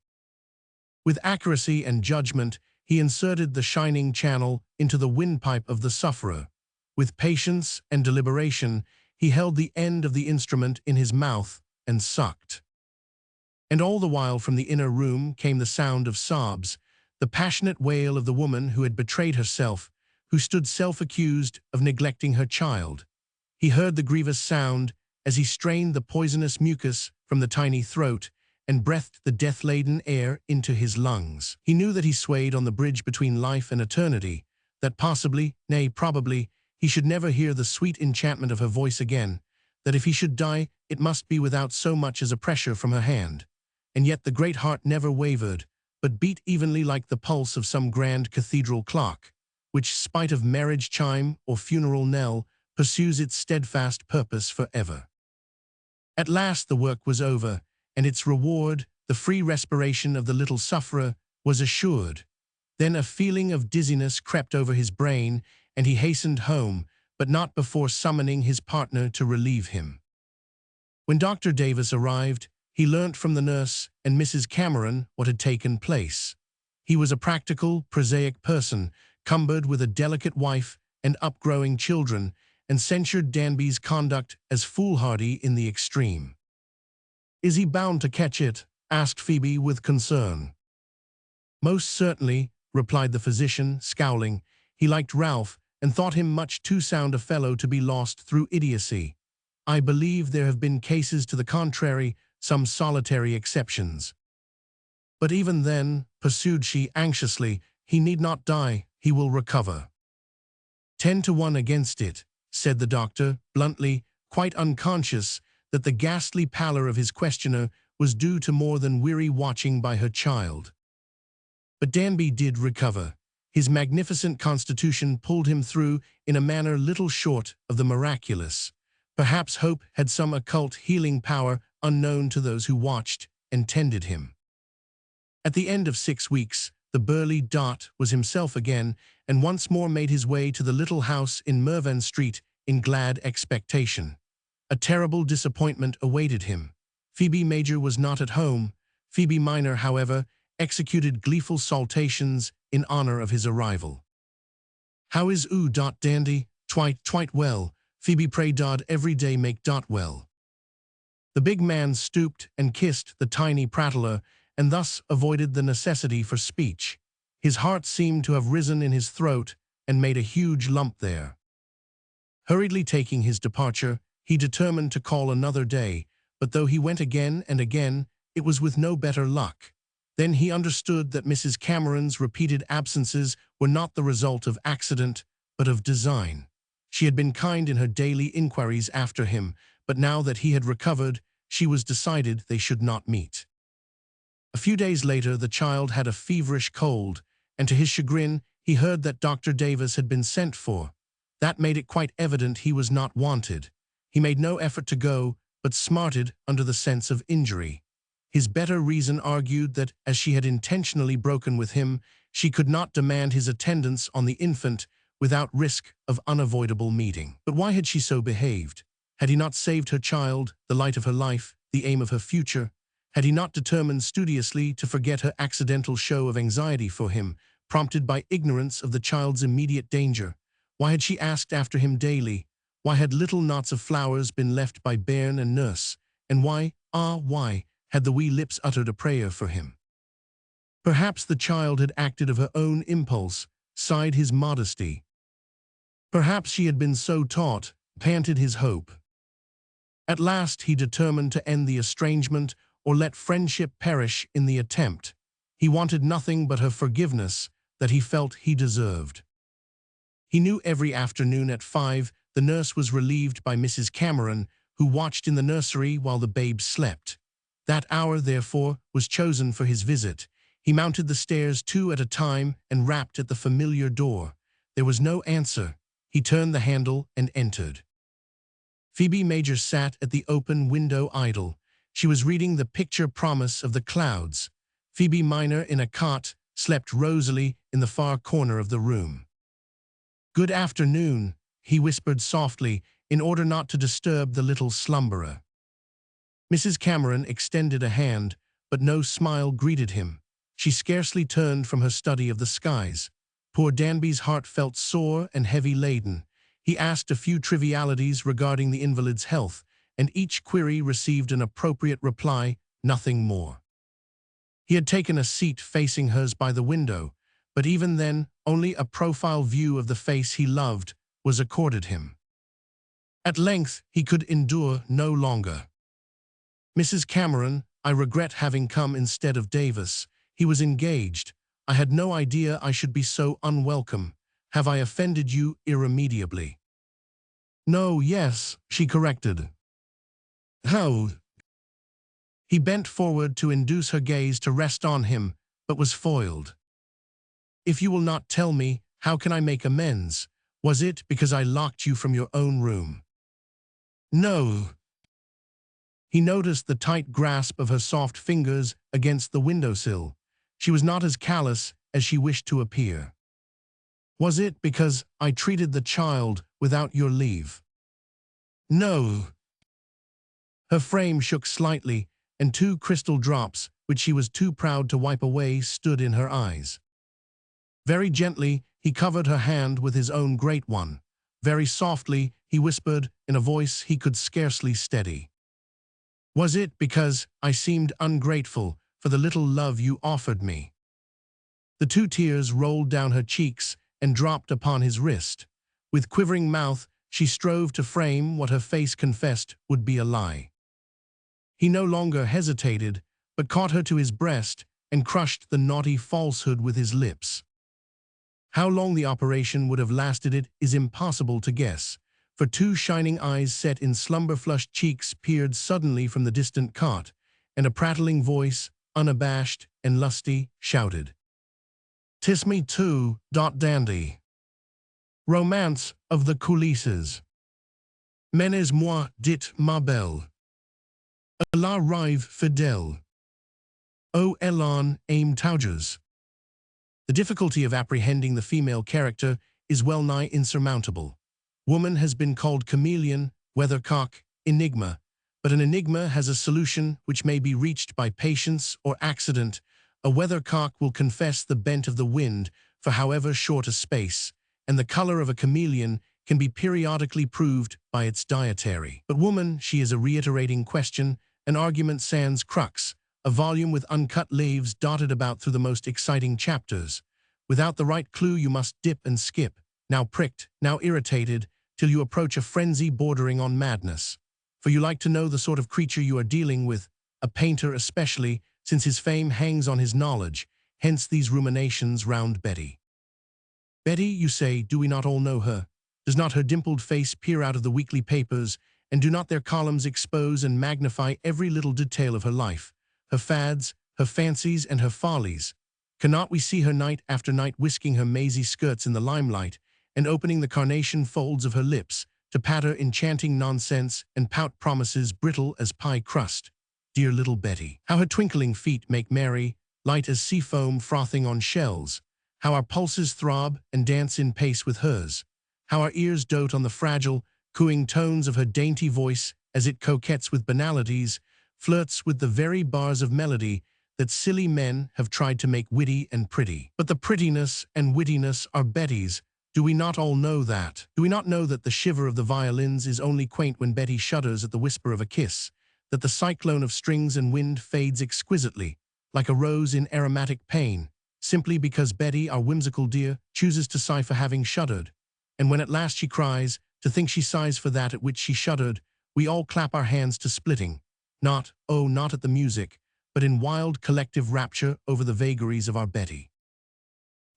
With accuracy and judgment, he inserted the shining channel into the windpipe of the sufferer. With patience and deliberation, he held the end of the instrument in his mouth and sucked. And all the while from the inner room came the sound of sobs, the passionate wail of the woman who had betrayed herself, who stood self-accused of neglecting her child. He heard the grievous sound as he strained the poisonous mucus from the tiny throat and breathed the death-laden air into his lungs. He knew that he swayed on the bridge between life and eternity, that possibly, nay, probably, he should never hear the sweet enchantment of her voice again, that if he should die, it must be without so much as a pressure from her hand. And yet the great heart never wavered, but beat evenly like the pulse of some grand cathedral clock, which, spite of marriage chime or funeral knell, pursues its steadfast purpose forever. At last the work was over, and its reward, the free respiration of the little sufferer, was assured. Then a feeling of dizziness crept over his brain, and he hastened home, but not before summoning his partner to relieve him. When Dr. Davis arrived, he learnt from the nurse and Mrs. Cameron what had taken place. He was a practical, prosaic person, cumbered with a delicate wife and upgrowing children, and censured Danby's conduct as foolhardy in the extreme. "Is he bound to catch it?" asked Phoebe with concern. "Most certainly," replied the physician, scowling. He liked Ralph and thought him much too sound a fellow to be lost through idiocy. "I believe there have been cases to the contrary, some solitary exceptions. But even then," pursued she anxiously, "he need not die, he will recover." 10-1 against it, said the doctor, bluntly, quite unconscious that the ghastly pallor of his questioner was due to more than weary watching by her child. But Danby did recover. His magnificent constitution pulled him through in a manner little short of the miraculous. Perhaps hope had some occult healing power unknown to those who watched and tended him. At the end of 6 weeks, the burly Dot was himself again and once more made his way to the little house in Mervyn Street in glad expectation. A terrible disappointment awaited him. Phoebe Major was not at home. Phoebe Minor, however, executed gleeful saltations in honor of his arrival. "How is Dot Dandy?" Twite well. Phoebe pray Dod every day make Dot well." The big man stooped and kissed the tiny prattler, and thus avoided the necessity for speech. His heart seemed to have risen in his throat and made a huge lump there. Hurriedly taking his departure, he determined to call another day, but though he went again and again, it was with no better luck. Then he understood that Mrs. Cameron's repeated absences were not the result of accident, but of design. She had been kind in her daily inquiries after him, but now that he had recovered, she was decided they should not meet. A few days later, the child had a feverish cold, and to his chagrin, he heard that Dr. Davis had been sent for. That made it quite evident he was not wanted. He made no effort to go, but smarted under the sense of injury. His better reason argued that, as she had intentionally broken with him, she could not demand his attendance on the infant without risk of unavoidable meeting. But why had she so behaved? Had he not saved her child, the light of her life, the aim of her future? Had he not determined studiously to forget her accidental show of anxiety for him, prompted by ignorance of the child's immediate danger? Why had she asked after him daily? Why had little knots of flowers been left by bairn and nurse? And why, why, had the wee lips uttered a prayer for him? Perhaps the child had acted of her own impulse, sighed his modesty. Perhaps she had been so taught, panted his hope. At last he determined to end the estrangement or let friendship perish in the attempt. He wanted nothing but her forgiveness that he felt he deserved. He knew every afternoon at 5 the nurse was relieved by Mrs. Cameron, who watched in the nursery while the babe slept. That hour, therefore, was chosen for his visit. He mounted the stairs 2 at a time and rapped at the familiar door. There was no answer. He turned the handle and entered. Phoebe Major sat at the open window idle. She was reading the picture promise of the clouds. Phoebe Minor, in a cot, slept rosily in the far corner of the room. "Good afternoon," he whispered softly, in order not to disturb the little slumberer. Mrs. Cameron extended a hand, but no smile greeted him. She scarcely turned from her study of the skies. Poor Danby's heart felt sore and heavy-laden. He asked a few trivialities regarding the invalid's health, and each query received an appropriate reply, nothing more. He had taken a seat facing hers by the window, but even then, only a profile view of the face he loved was accorded him. At length, he could endure no longer. "Mrs. Cameron, I regret having come instead of Davis. He was engaged. I had no idea I should be so unwelcome. Have I offended you irremediably?" "No, yes," she corrected. "How?" He bent forward to induce her gaze to rest on him, but was foiled. "If you will not tell me, how can I make amends? Was it because I locked you from your own room?" "No." He noticed the tight grasp of her soft fingers against the windowsill. She was not as callous as she wished to appear. "Was it because I treated the child without your leave?" "No." Her frame shook slightly, and 2 crystal drops, which she was too proud to wipe away, stood in her eyes. Very gently, he covered her hand with his own great one. Very softly, he whispered in a voice he could scarcely steady. "Was it because I seemed ungrateful for the little love you offered me?" The 2 tears rolled down her cheeks and dropped upon his wrist. With quivering mouth, she strove to frame what her face confessed would be a lie. He no longer hesitated, but caught her to his breast and crushed the naughty falsehood with his lips. How long the operation would have lasted it is impossible to guess, for 2 shining eyes set in slumber-flushed cheeks peered suddenly from the distant cot, and a prattling voice, unabashed and lusty, shouted, "'Tis me too, dandy. Romance of the coulisses. Menez moi dit ma belle. La rive fidèle. O elan aim taujas." The difficulty of apprehending the female character is well-nigh insurmountable. Woman has been called chameleon, weathercock, enigma, but an enigma has a solution which may be reached by patience or accident. A weathercock will confess the bent of the wind for however short a space, and the color of a chameleon can be periodically proved by its dietary. But woman, she is a reiterating question, an argument sans crux, a volume with uncut leaves dotted about through the most exciting chapters. Without the right clue you must dip and skip, now pricked, now irritated, till you approach a frenzy bordering on madness. For you like to know the sort of creature you are dealing with, a painter especially, since his fame hangs on his knowledge, hence these ruminations round Betty. Betty, you say, do we not all know her? Does not her dimpled face peer out of the weekly papers, and do not their columns expose and magnify every little detail of her life, her fads, her fancies, and her follies? Cannot we see her night after night whisking her mazy skirts in the limelight, and opening the carnation folds of her lips, to patter enchanting nonsense and pout promises brittle as pie crust? Dear little Betty, how her twinkling feet make merry, light as sea foam frothing on shells, how our pulses throb and dance in pace with hers, how our ears dote on the fragile, cooing tones of her dainty voice as it coquettes with banalities, flirts with the very bars of melody that silly men have tried to make witty and pretty. But the prettiness and wittiness are Betty's. Do we not all know that? Do we not know that the shiver of the violins is only quaint when Betty shudders at the whisper of a kiss, that the cyclone of strings and wind fades exquisitely, like a rose in aromatic pain, simply because Betty, our whimsical dear, chooses to sigh for having shuddered? And when at last she cries, to think she sighs for that at which she shuddered, we all clap our hands to splitting, not, oh, not at the music, but in wild collective rapture over the vagaries of our Betty.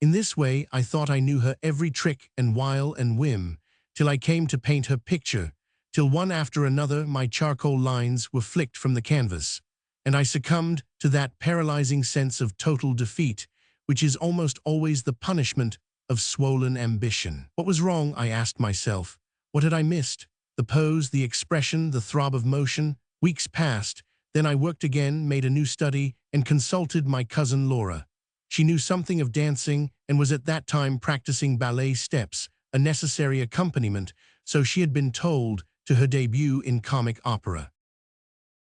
In this way I thought I knew her every trick and wile and whim, till I came to paint her picture, till one after another my charcoal lines were flicked from the canvas, and I succumbed to that paralyzing sense of total defeat, which is almost always the punishment of swollen ambition. What was wrong, I asked myself. What had I missed? The pose, the expression, the throb of motion. Weeks passed, then I worked again, made a new study, and consulted my cousin Laura. She knew something of dancing and was at that time practicing ballet steps, a necessary accompaniment, so she had been told, to her debut in comic opera.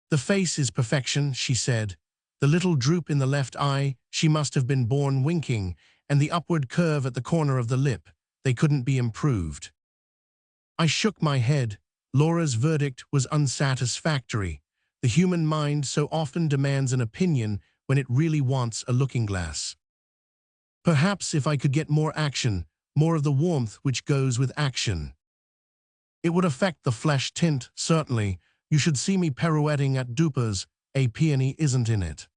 The face is perfection, she said. The little droop in the left eye, she must have been born winking, and the upward curve at the corner of the lip, they couldn't be improved. I shook my head. Laura's verdict was unsatisfactory. The human mind so often demands an opinion when it really wants a looking-glass. Perhaps if I could get more action, more of the warmth which goes with action. It would affect the flesh tint, certainly. You should see me pirouetting at Dupas, a peony isn't in it.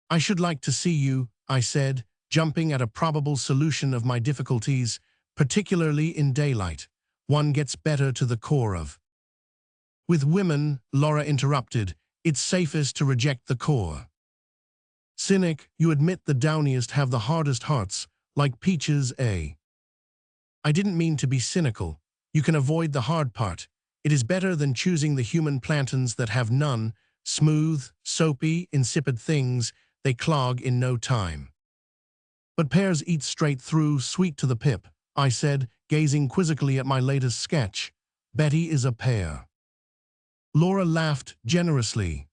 I should like to see you, I said, jumping at a probable solution of my difficulties, particularly in daylight. One gets better to the core of. With women, Laura interrupted, it's safest to reject the core. Cynic, you admit the downiest have the hardest hearts, like peaches, eh? I didn't mean to be cynical. You can avoid the hard part. It is better than choosing the human plantains that have none, smooth, soapy, insipid things, they clog in no time. But pears eat straight through, sweet to the pip, I said, gazing quizzically at my latest sketch. Betty is a pear. Laura laughed generously.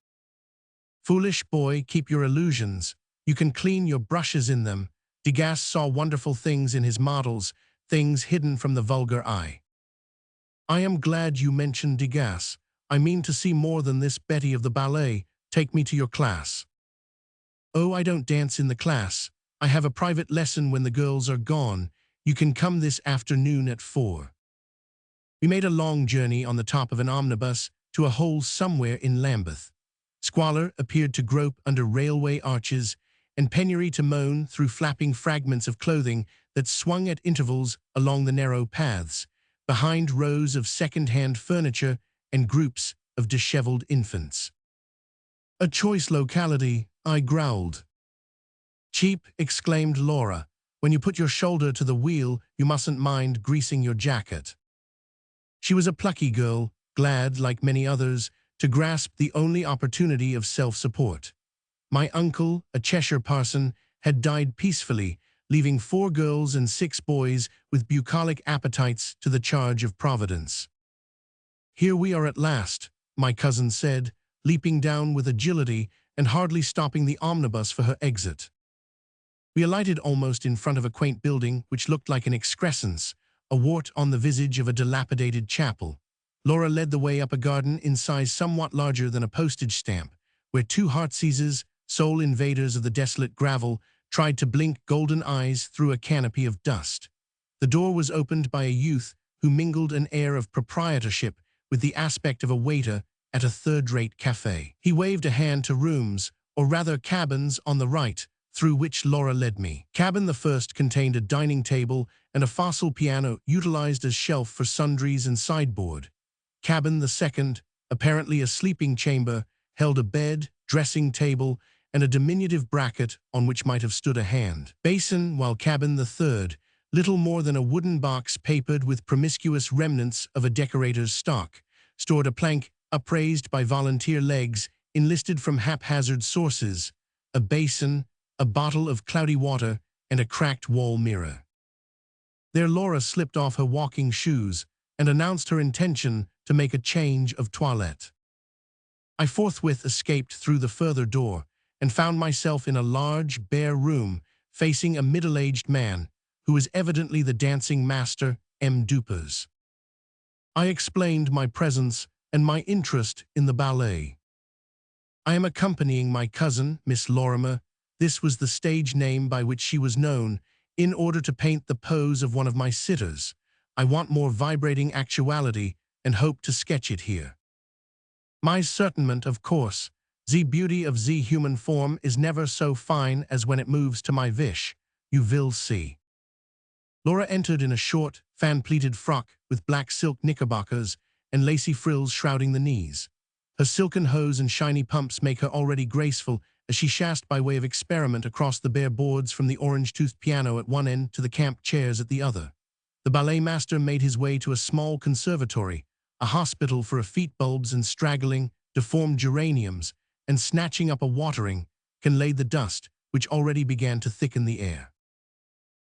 Foolish boy, keep your illusions. You can clean your brushes in them. Degas saw wonderful things in his models, things hidden from the vulgar eye. I am glad you mentioned Degas. I mean to see more than this Betty of the ballet. Take me to your class. Oh, I don't dance in the class. I have a private lesson when the girls are gone. You can come this afternoon at 4. We made a long journey on the top of an omnibus to a hole somewhere in Lambeth. Squalor appeared to grope under railway arches, and penury to moan through flapping fragments of clothing that swung at intervals along the narrow paths, behind rows of second-hand furniture and groups of disheveled infants. A choice locality, I growled. Cheap, exclaimed Laura. When you put your shoulder to the wheel, you mustn't mind greasing your jacket. She was a plucky girl, glad, like many others, to grasp the only opportunity of self-support. My uncle, a Cheshire parson, had died peacefully, leaving 4 girls and 6 boys with bucolic appetites to the charge of Providence. Here we are at last, my cousin said, leaping down with agility and hardly stopping the omnibus for her exit. We alighted almost in front of a quaint building which looked like an excrescence, a wart on the visage of a dilapidated chapel. Laura led the way up a garden in size somewhat larger than a postage stamp, where two heartseases, sole invaders of the desolate gravel, tried to blink golden eyes through a canopy of dust. The door was opened by a youth who mingled an air of proprietorship with the aspect of a waiter at a third-rate cafe. He waved a hand to rooms, or rather cabins, on the right, through which Laura led me. Cabin the first contained a dining table and a fossil piano utilized as shelf for sundries and sideboard. Cabin the second, apparently a sleeping chamber, held a bed, dressing table, and a diminutive bracket on which might have stood a hand basin, while cabin the third, little more than a wooden box papered with promiscuous remnants of a decorator's stock, stored a plank upraised by volunteer legs enlisted from haphazard sources, a basin, a bottle of cloudy water, and a cracked wall mirror. There Laura slipped off her walking shoes and announced her intention to make a change of toilette. I forthwith escaped through the further door and found myself in a large, bare room facing a middle-aged man who was evidently the dancing master, M. Dupers. I explained my presence and my interest in the ballet. I am accompanying my cousin, Miss Lorimer, this was the stage name by which she was known, in order to paint the pose of one of my sitters. I want more vibrating actuality and hope to sketch it here. My certainment, of course, the beauty of the human form is never so fine as when it moves to my wish, you will see. Laura entered in a short, fan-pleated frock with black silk knickerbockers and lacy frills shrouding the knees. Her silken hose and shiny pumps make her already graceful as she shasked by way of experiment across the bare boards from the orange-toothed piano at one end to the camp chairs at the other. The ballet master made his way to a small conservatory, a hospital for effete bulbs and straggling, deformed geraniums, and snatching up a watering can lay the dust, which already began to thicken the air.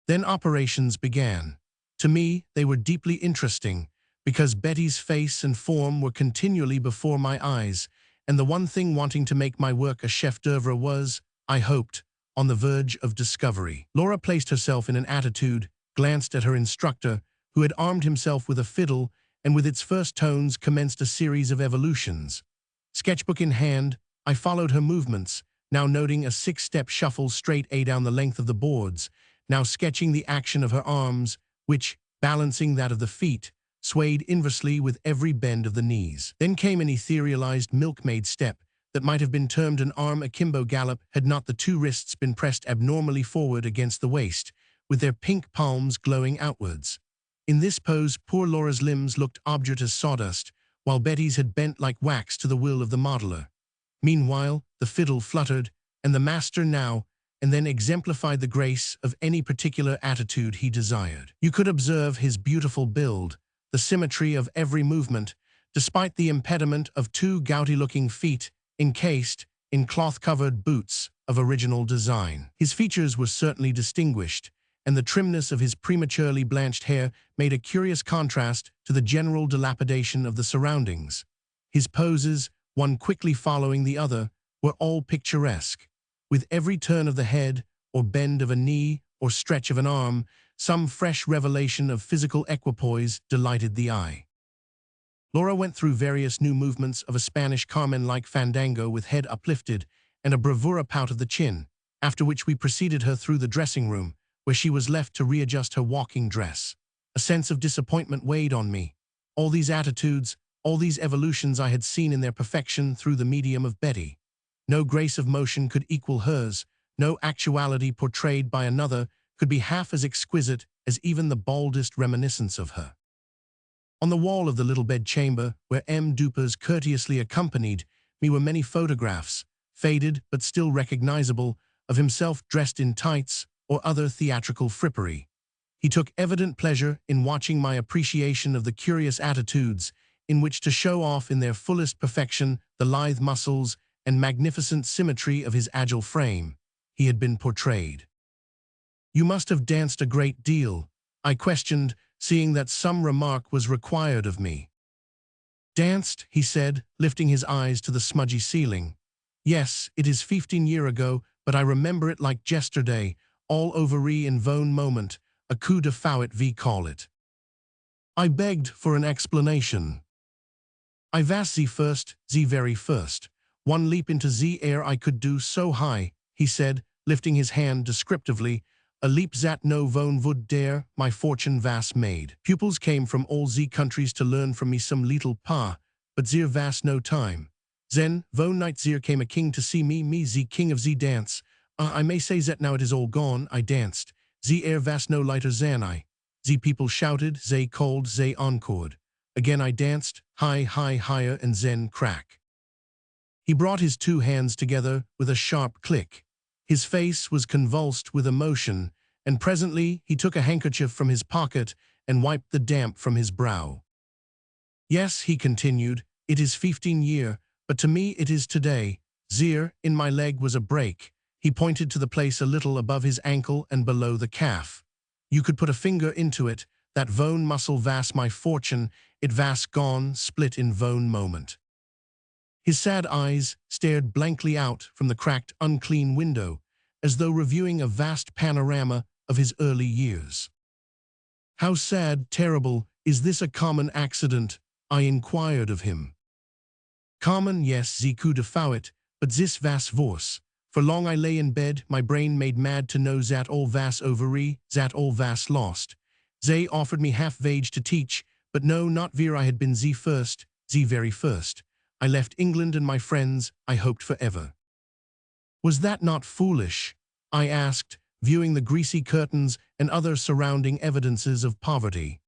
Then operations began. To me, they were deeply interesting, because Betty's face and form were continually before my eyes, and the one thing wanting to make my work a chef-d'oeuvre was, I hoped, on the verge of discovery. Laura placed herself in an attitude, glanced at her instructor, who had armed himself with a fiddle, and with its first tones commenced a series of evolutions. Sketchbook in hand, I followed her movements, now noting a 6-step shuffle straight A down the length of the boards, now sketching the action of her arms, which, balancing that of the feet, swayed inversely with every bend of the knees. Then came an etherealized milkmaid step that might have been termed an arm akimbo gallop had not the two wrists been pressed abnormally forward against the waist, with their pink palms glowing outwards. In this pose, poor Laura's limbs looked obdurate as sawdust, while Betty's had bent like wax to the will of the modeler. Meanwhile, the fiddle fluttered, and the master now and then exemplified the grace of any particular attitude he desired. You could observe his beautiful build, the symmetry of every movement, despite the impediment of two gouty-looking feet encased in cloth-covered boots of original design. His features were certainly distinguished, and the trimness of his prematurely blanched hair made a curious contrast to the general dilapidation of the surroundings. His poses, one quickly following the other, were all picturesque. With every turn of the head, or bend of a knee, or stretch of an arm, some fresh revelation of physical equipoise delighted the eye. Laura went through various new movements of a Spanish Carmen-like fandango with head uplifted and a bravura pout of the chin, after which we preceded her through the dressing room, where she was left to readjust her walking dress. A sense of disappointment weighed on me. All these attitudes, all these evolutions I had seen in their perfection through the medium of Betty. No grace of motion could equal hers, no actuality portrayed by another could be half as exquisite as even the baldest reminiscence of her. On the wall of the little bedchamber, where M. Dupers courteously accompanied me, were many photographs, faded but still recognizable, of himself dressed in tights or other theatrical frippery. He took evident pleasure in watching my appreciation of the curious attitudes in which to show off in their fullest perfection the lithe muscles and magnificent symmetry of his agile frame. He had been portrayed. "You must have danced a great deal," I questioned, seeing that some remark was required of me. "Danced," he said, lifting his eyes to the smudgy ceiling. "Yes, it is 15 years ago, but I remember it like yesterday, all overy in one moment, a coup de fouet we call it." I begged for an explanation. I was the first, the very first. One leap into the air I could do so high, he said, lifting his hand descriptively, a leap that no one would dare, my fortune was made. Pupils came from all the countries to learn from me some little pa, but there was no time. Then, one night there came a king to see me the king of the dance. I may say that now it is all gone, I danced. The air was no lighter than I. The people shouted, they called, they encored. Again I danced, high, high, higher, and then crack. He brought his two hands together with a sharp click. His face was convulsed with emotion, and presently he took a handkerchief from his pocket and wiped the damp from his brow. Yes, he continued, it is 15 year, but to me it is today. There, in my leg was a break. He pointed to the place a little above his ankle and below the calf. You could put a finger into it, that vone muscle was my fortune, it was gone, split in vone moment. His sad eyes stared blankly out from the cracked, unclean window, as though reviewing a vast panorama of his early years. How sad, terrible, is this a common accident? I inquired of him. Common, yes, ze coup de fouet, but this was worse. For long I lay in bed, my brain made mad to know that all was overy, that all was lost. They offered me half-wage to teach, but no, not where I had been the first, the very first. I left England and my friends, I hoped forever. Was that not foolish? I asked, viewing the greasy curtains and other surrounding evidences of poverty.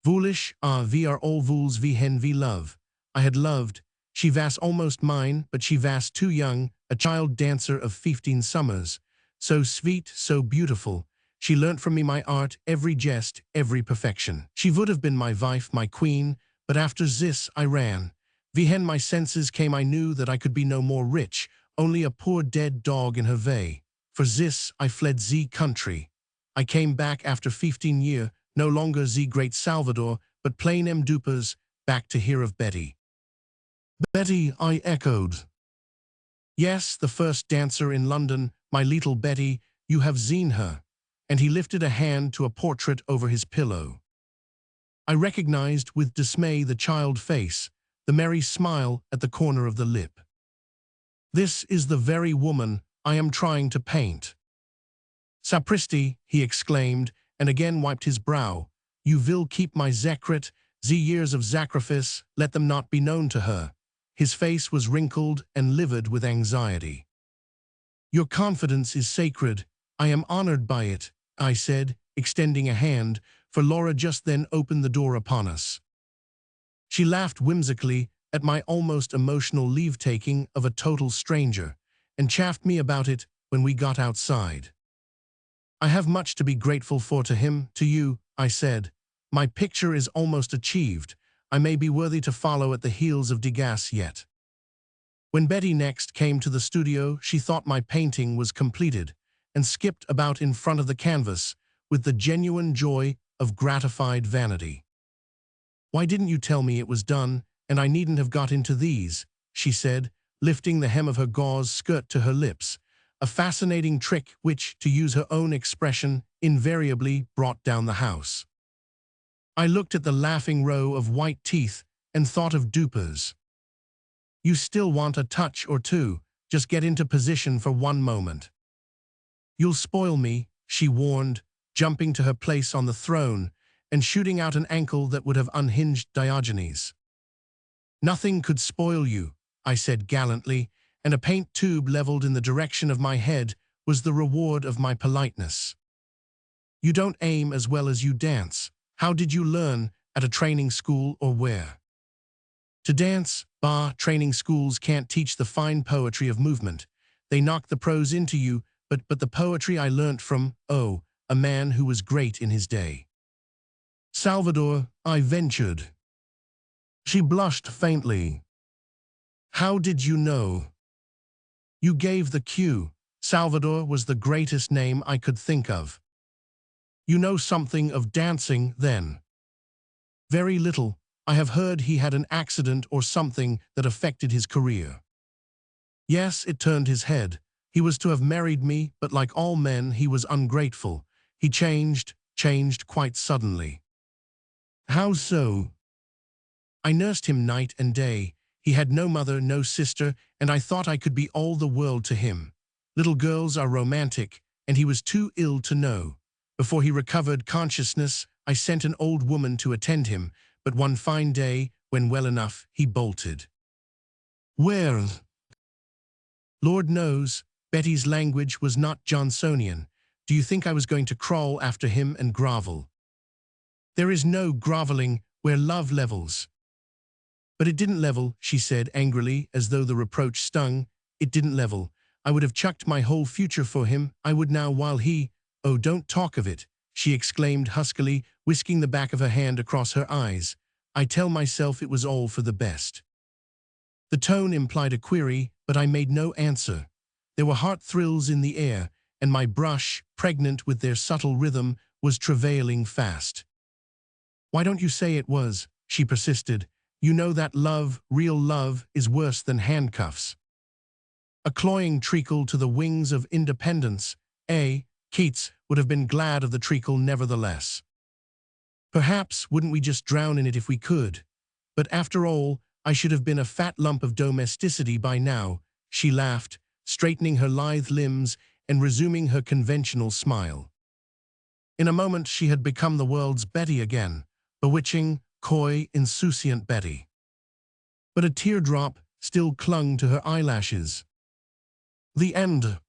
Foolish, we are all fools we hen we love. I had loved. She was almost mine, but she was too young, a child dancer of 15 summers. So sweet, so beautiful. She learnt from me my art, every jest, every perfection. She would have been my wife, my queen, but after this I ran. When my senses came I knew that I could be no more rich, only a poor dead dog in her way. For this I fled the country. I came back after 15 year, no longer the great Salvador, but plain M. Dupers, back to hear of Betty. Betty, I echoed. Yes, the first dancer in London, my little Betty, you have seen her. And he lifted a hand to a portrait over his pillow. I recognized with dismay the child face, the merry smile at the corner of the lip. This is the very woman I am trying to paint. Sapristi, he exclaimed, and again wiped his brow. You will keep my secret, the years of sacrifice, let them not be known to her. His face was wrinkled and livid with anxiety. Your confidence is sacred. I am honored by it, I said, extending a hand, for Laura just then opened the door upon us. She laughed whimsically at my almost emotional leave-taking of a total stranger, and chaffed me about it when we got outside. I have much to be grateful for to him, to you, I said. My picture is almost achieved. I may be worthy to follow at the heels of Degas yet. When Betty next came to the studio, she thought my painting was completed, and skipped about in front of the canvas with the genuine joy of gratified vanity. Why didn't you tell me it was done, and I needn't have got into these, she said, lifting the hem of her gauze skirt to her lips, a fascinating trick which, to use her own expression, invariably brought down the house. I looked at the laughing row of white teeth and thought of Dupers. You still want a touch or two, just get into position for one moment. You'll spoil me, she warned, jumping to her place on the throne and shooting out an ankle that would have unhinged Diogenes. Nothing could spoil you, I said gallantly, and a paint tube leveled in the direction of my head was the reward of my politeness. You don't aim as well as you dance. How did you learn, at a training school or where? To dance, training schools can't teach the fine poetry of movement. They knock the prose into you, but the poetry I learnt from, a man who was great in his day. Salvador, I ventured. She blushed faintly. How did you know? You gave the cue. Salvador was the greatest name I could think of. You know something of dancing, then? Very little. I have heard he had an accident or something that affected his career. Yes, it turned his head. He was to have married me, but like all men, he was ungrateful. He changed quite suddenly. How so? I nursed him night and day. He had no mother, no sister, and I thought I could be all the world to him. Little girls are romantic, and he was too ill to know. Before he recovered consciousness, I sent an old woman to attend him, but one fine day, when well enough, he bolted. Where? Lord knows, Betty's language was not Johnsonian. Do you think I was going to crawl after him and grovel? There is no groveling where love levels. But it didn't level, she said angrily, as though the reproach stung. It didn't level. I would have chucked my whole future for him. I would now while he— Oh, don't talk of it, she exclaimed huskily, whisking the back of her hand across her eyes. I tell myself it was all for the best. The tone implied a query, but I made no answer. There were heart thrills in the air, and my brush, pregnant with their subtle rhythm, was travailing fast. Why don't you say it was? She persisted. You know that love, real love, is worse than handcuffs. A cloying treacle to the wings of independence. Keats would have been glad of the treacle nevertheless. Perhaps wouldn't we just drown in it if we could? But after all, I should have been a fat lump of domesticity by now, she laughed, straightening her lithe limbs and resuming her conventional smile. In a moment she had become the world's Betty again, bewitching, coy, insouciant Betty. But a teardrop still clung to her eyelashes. The end.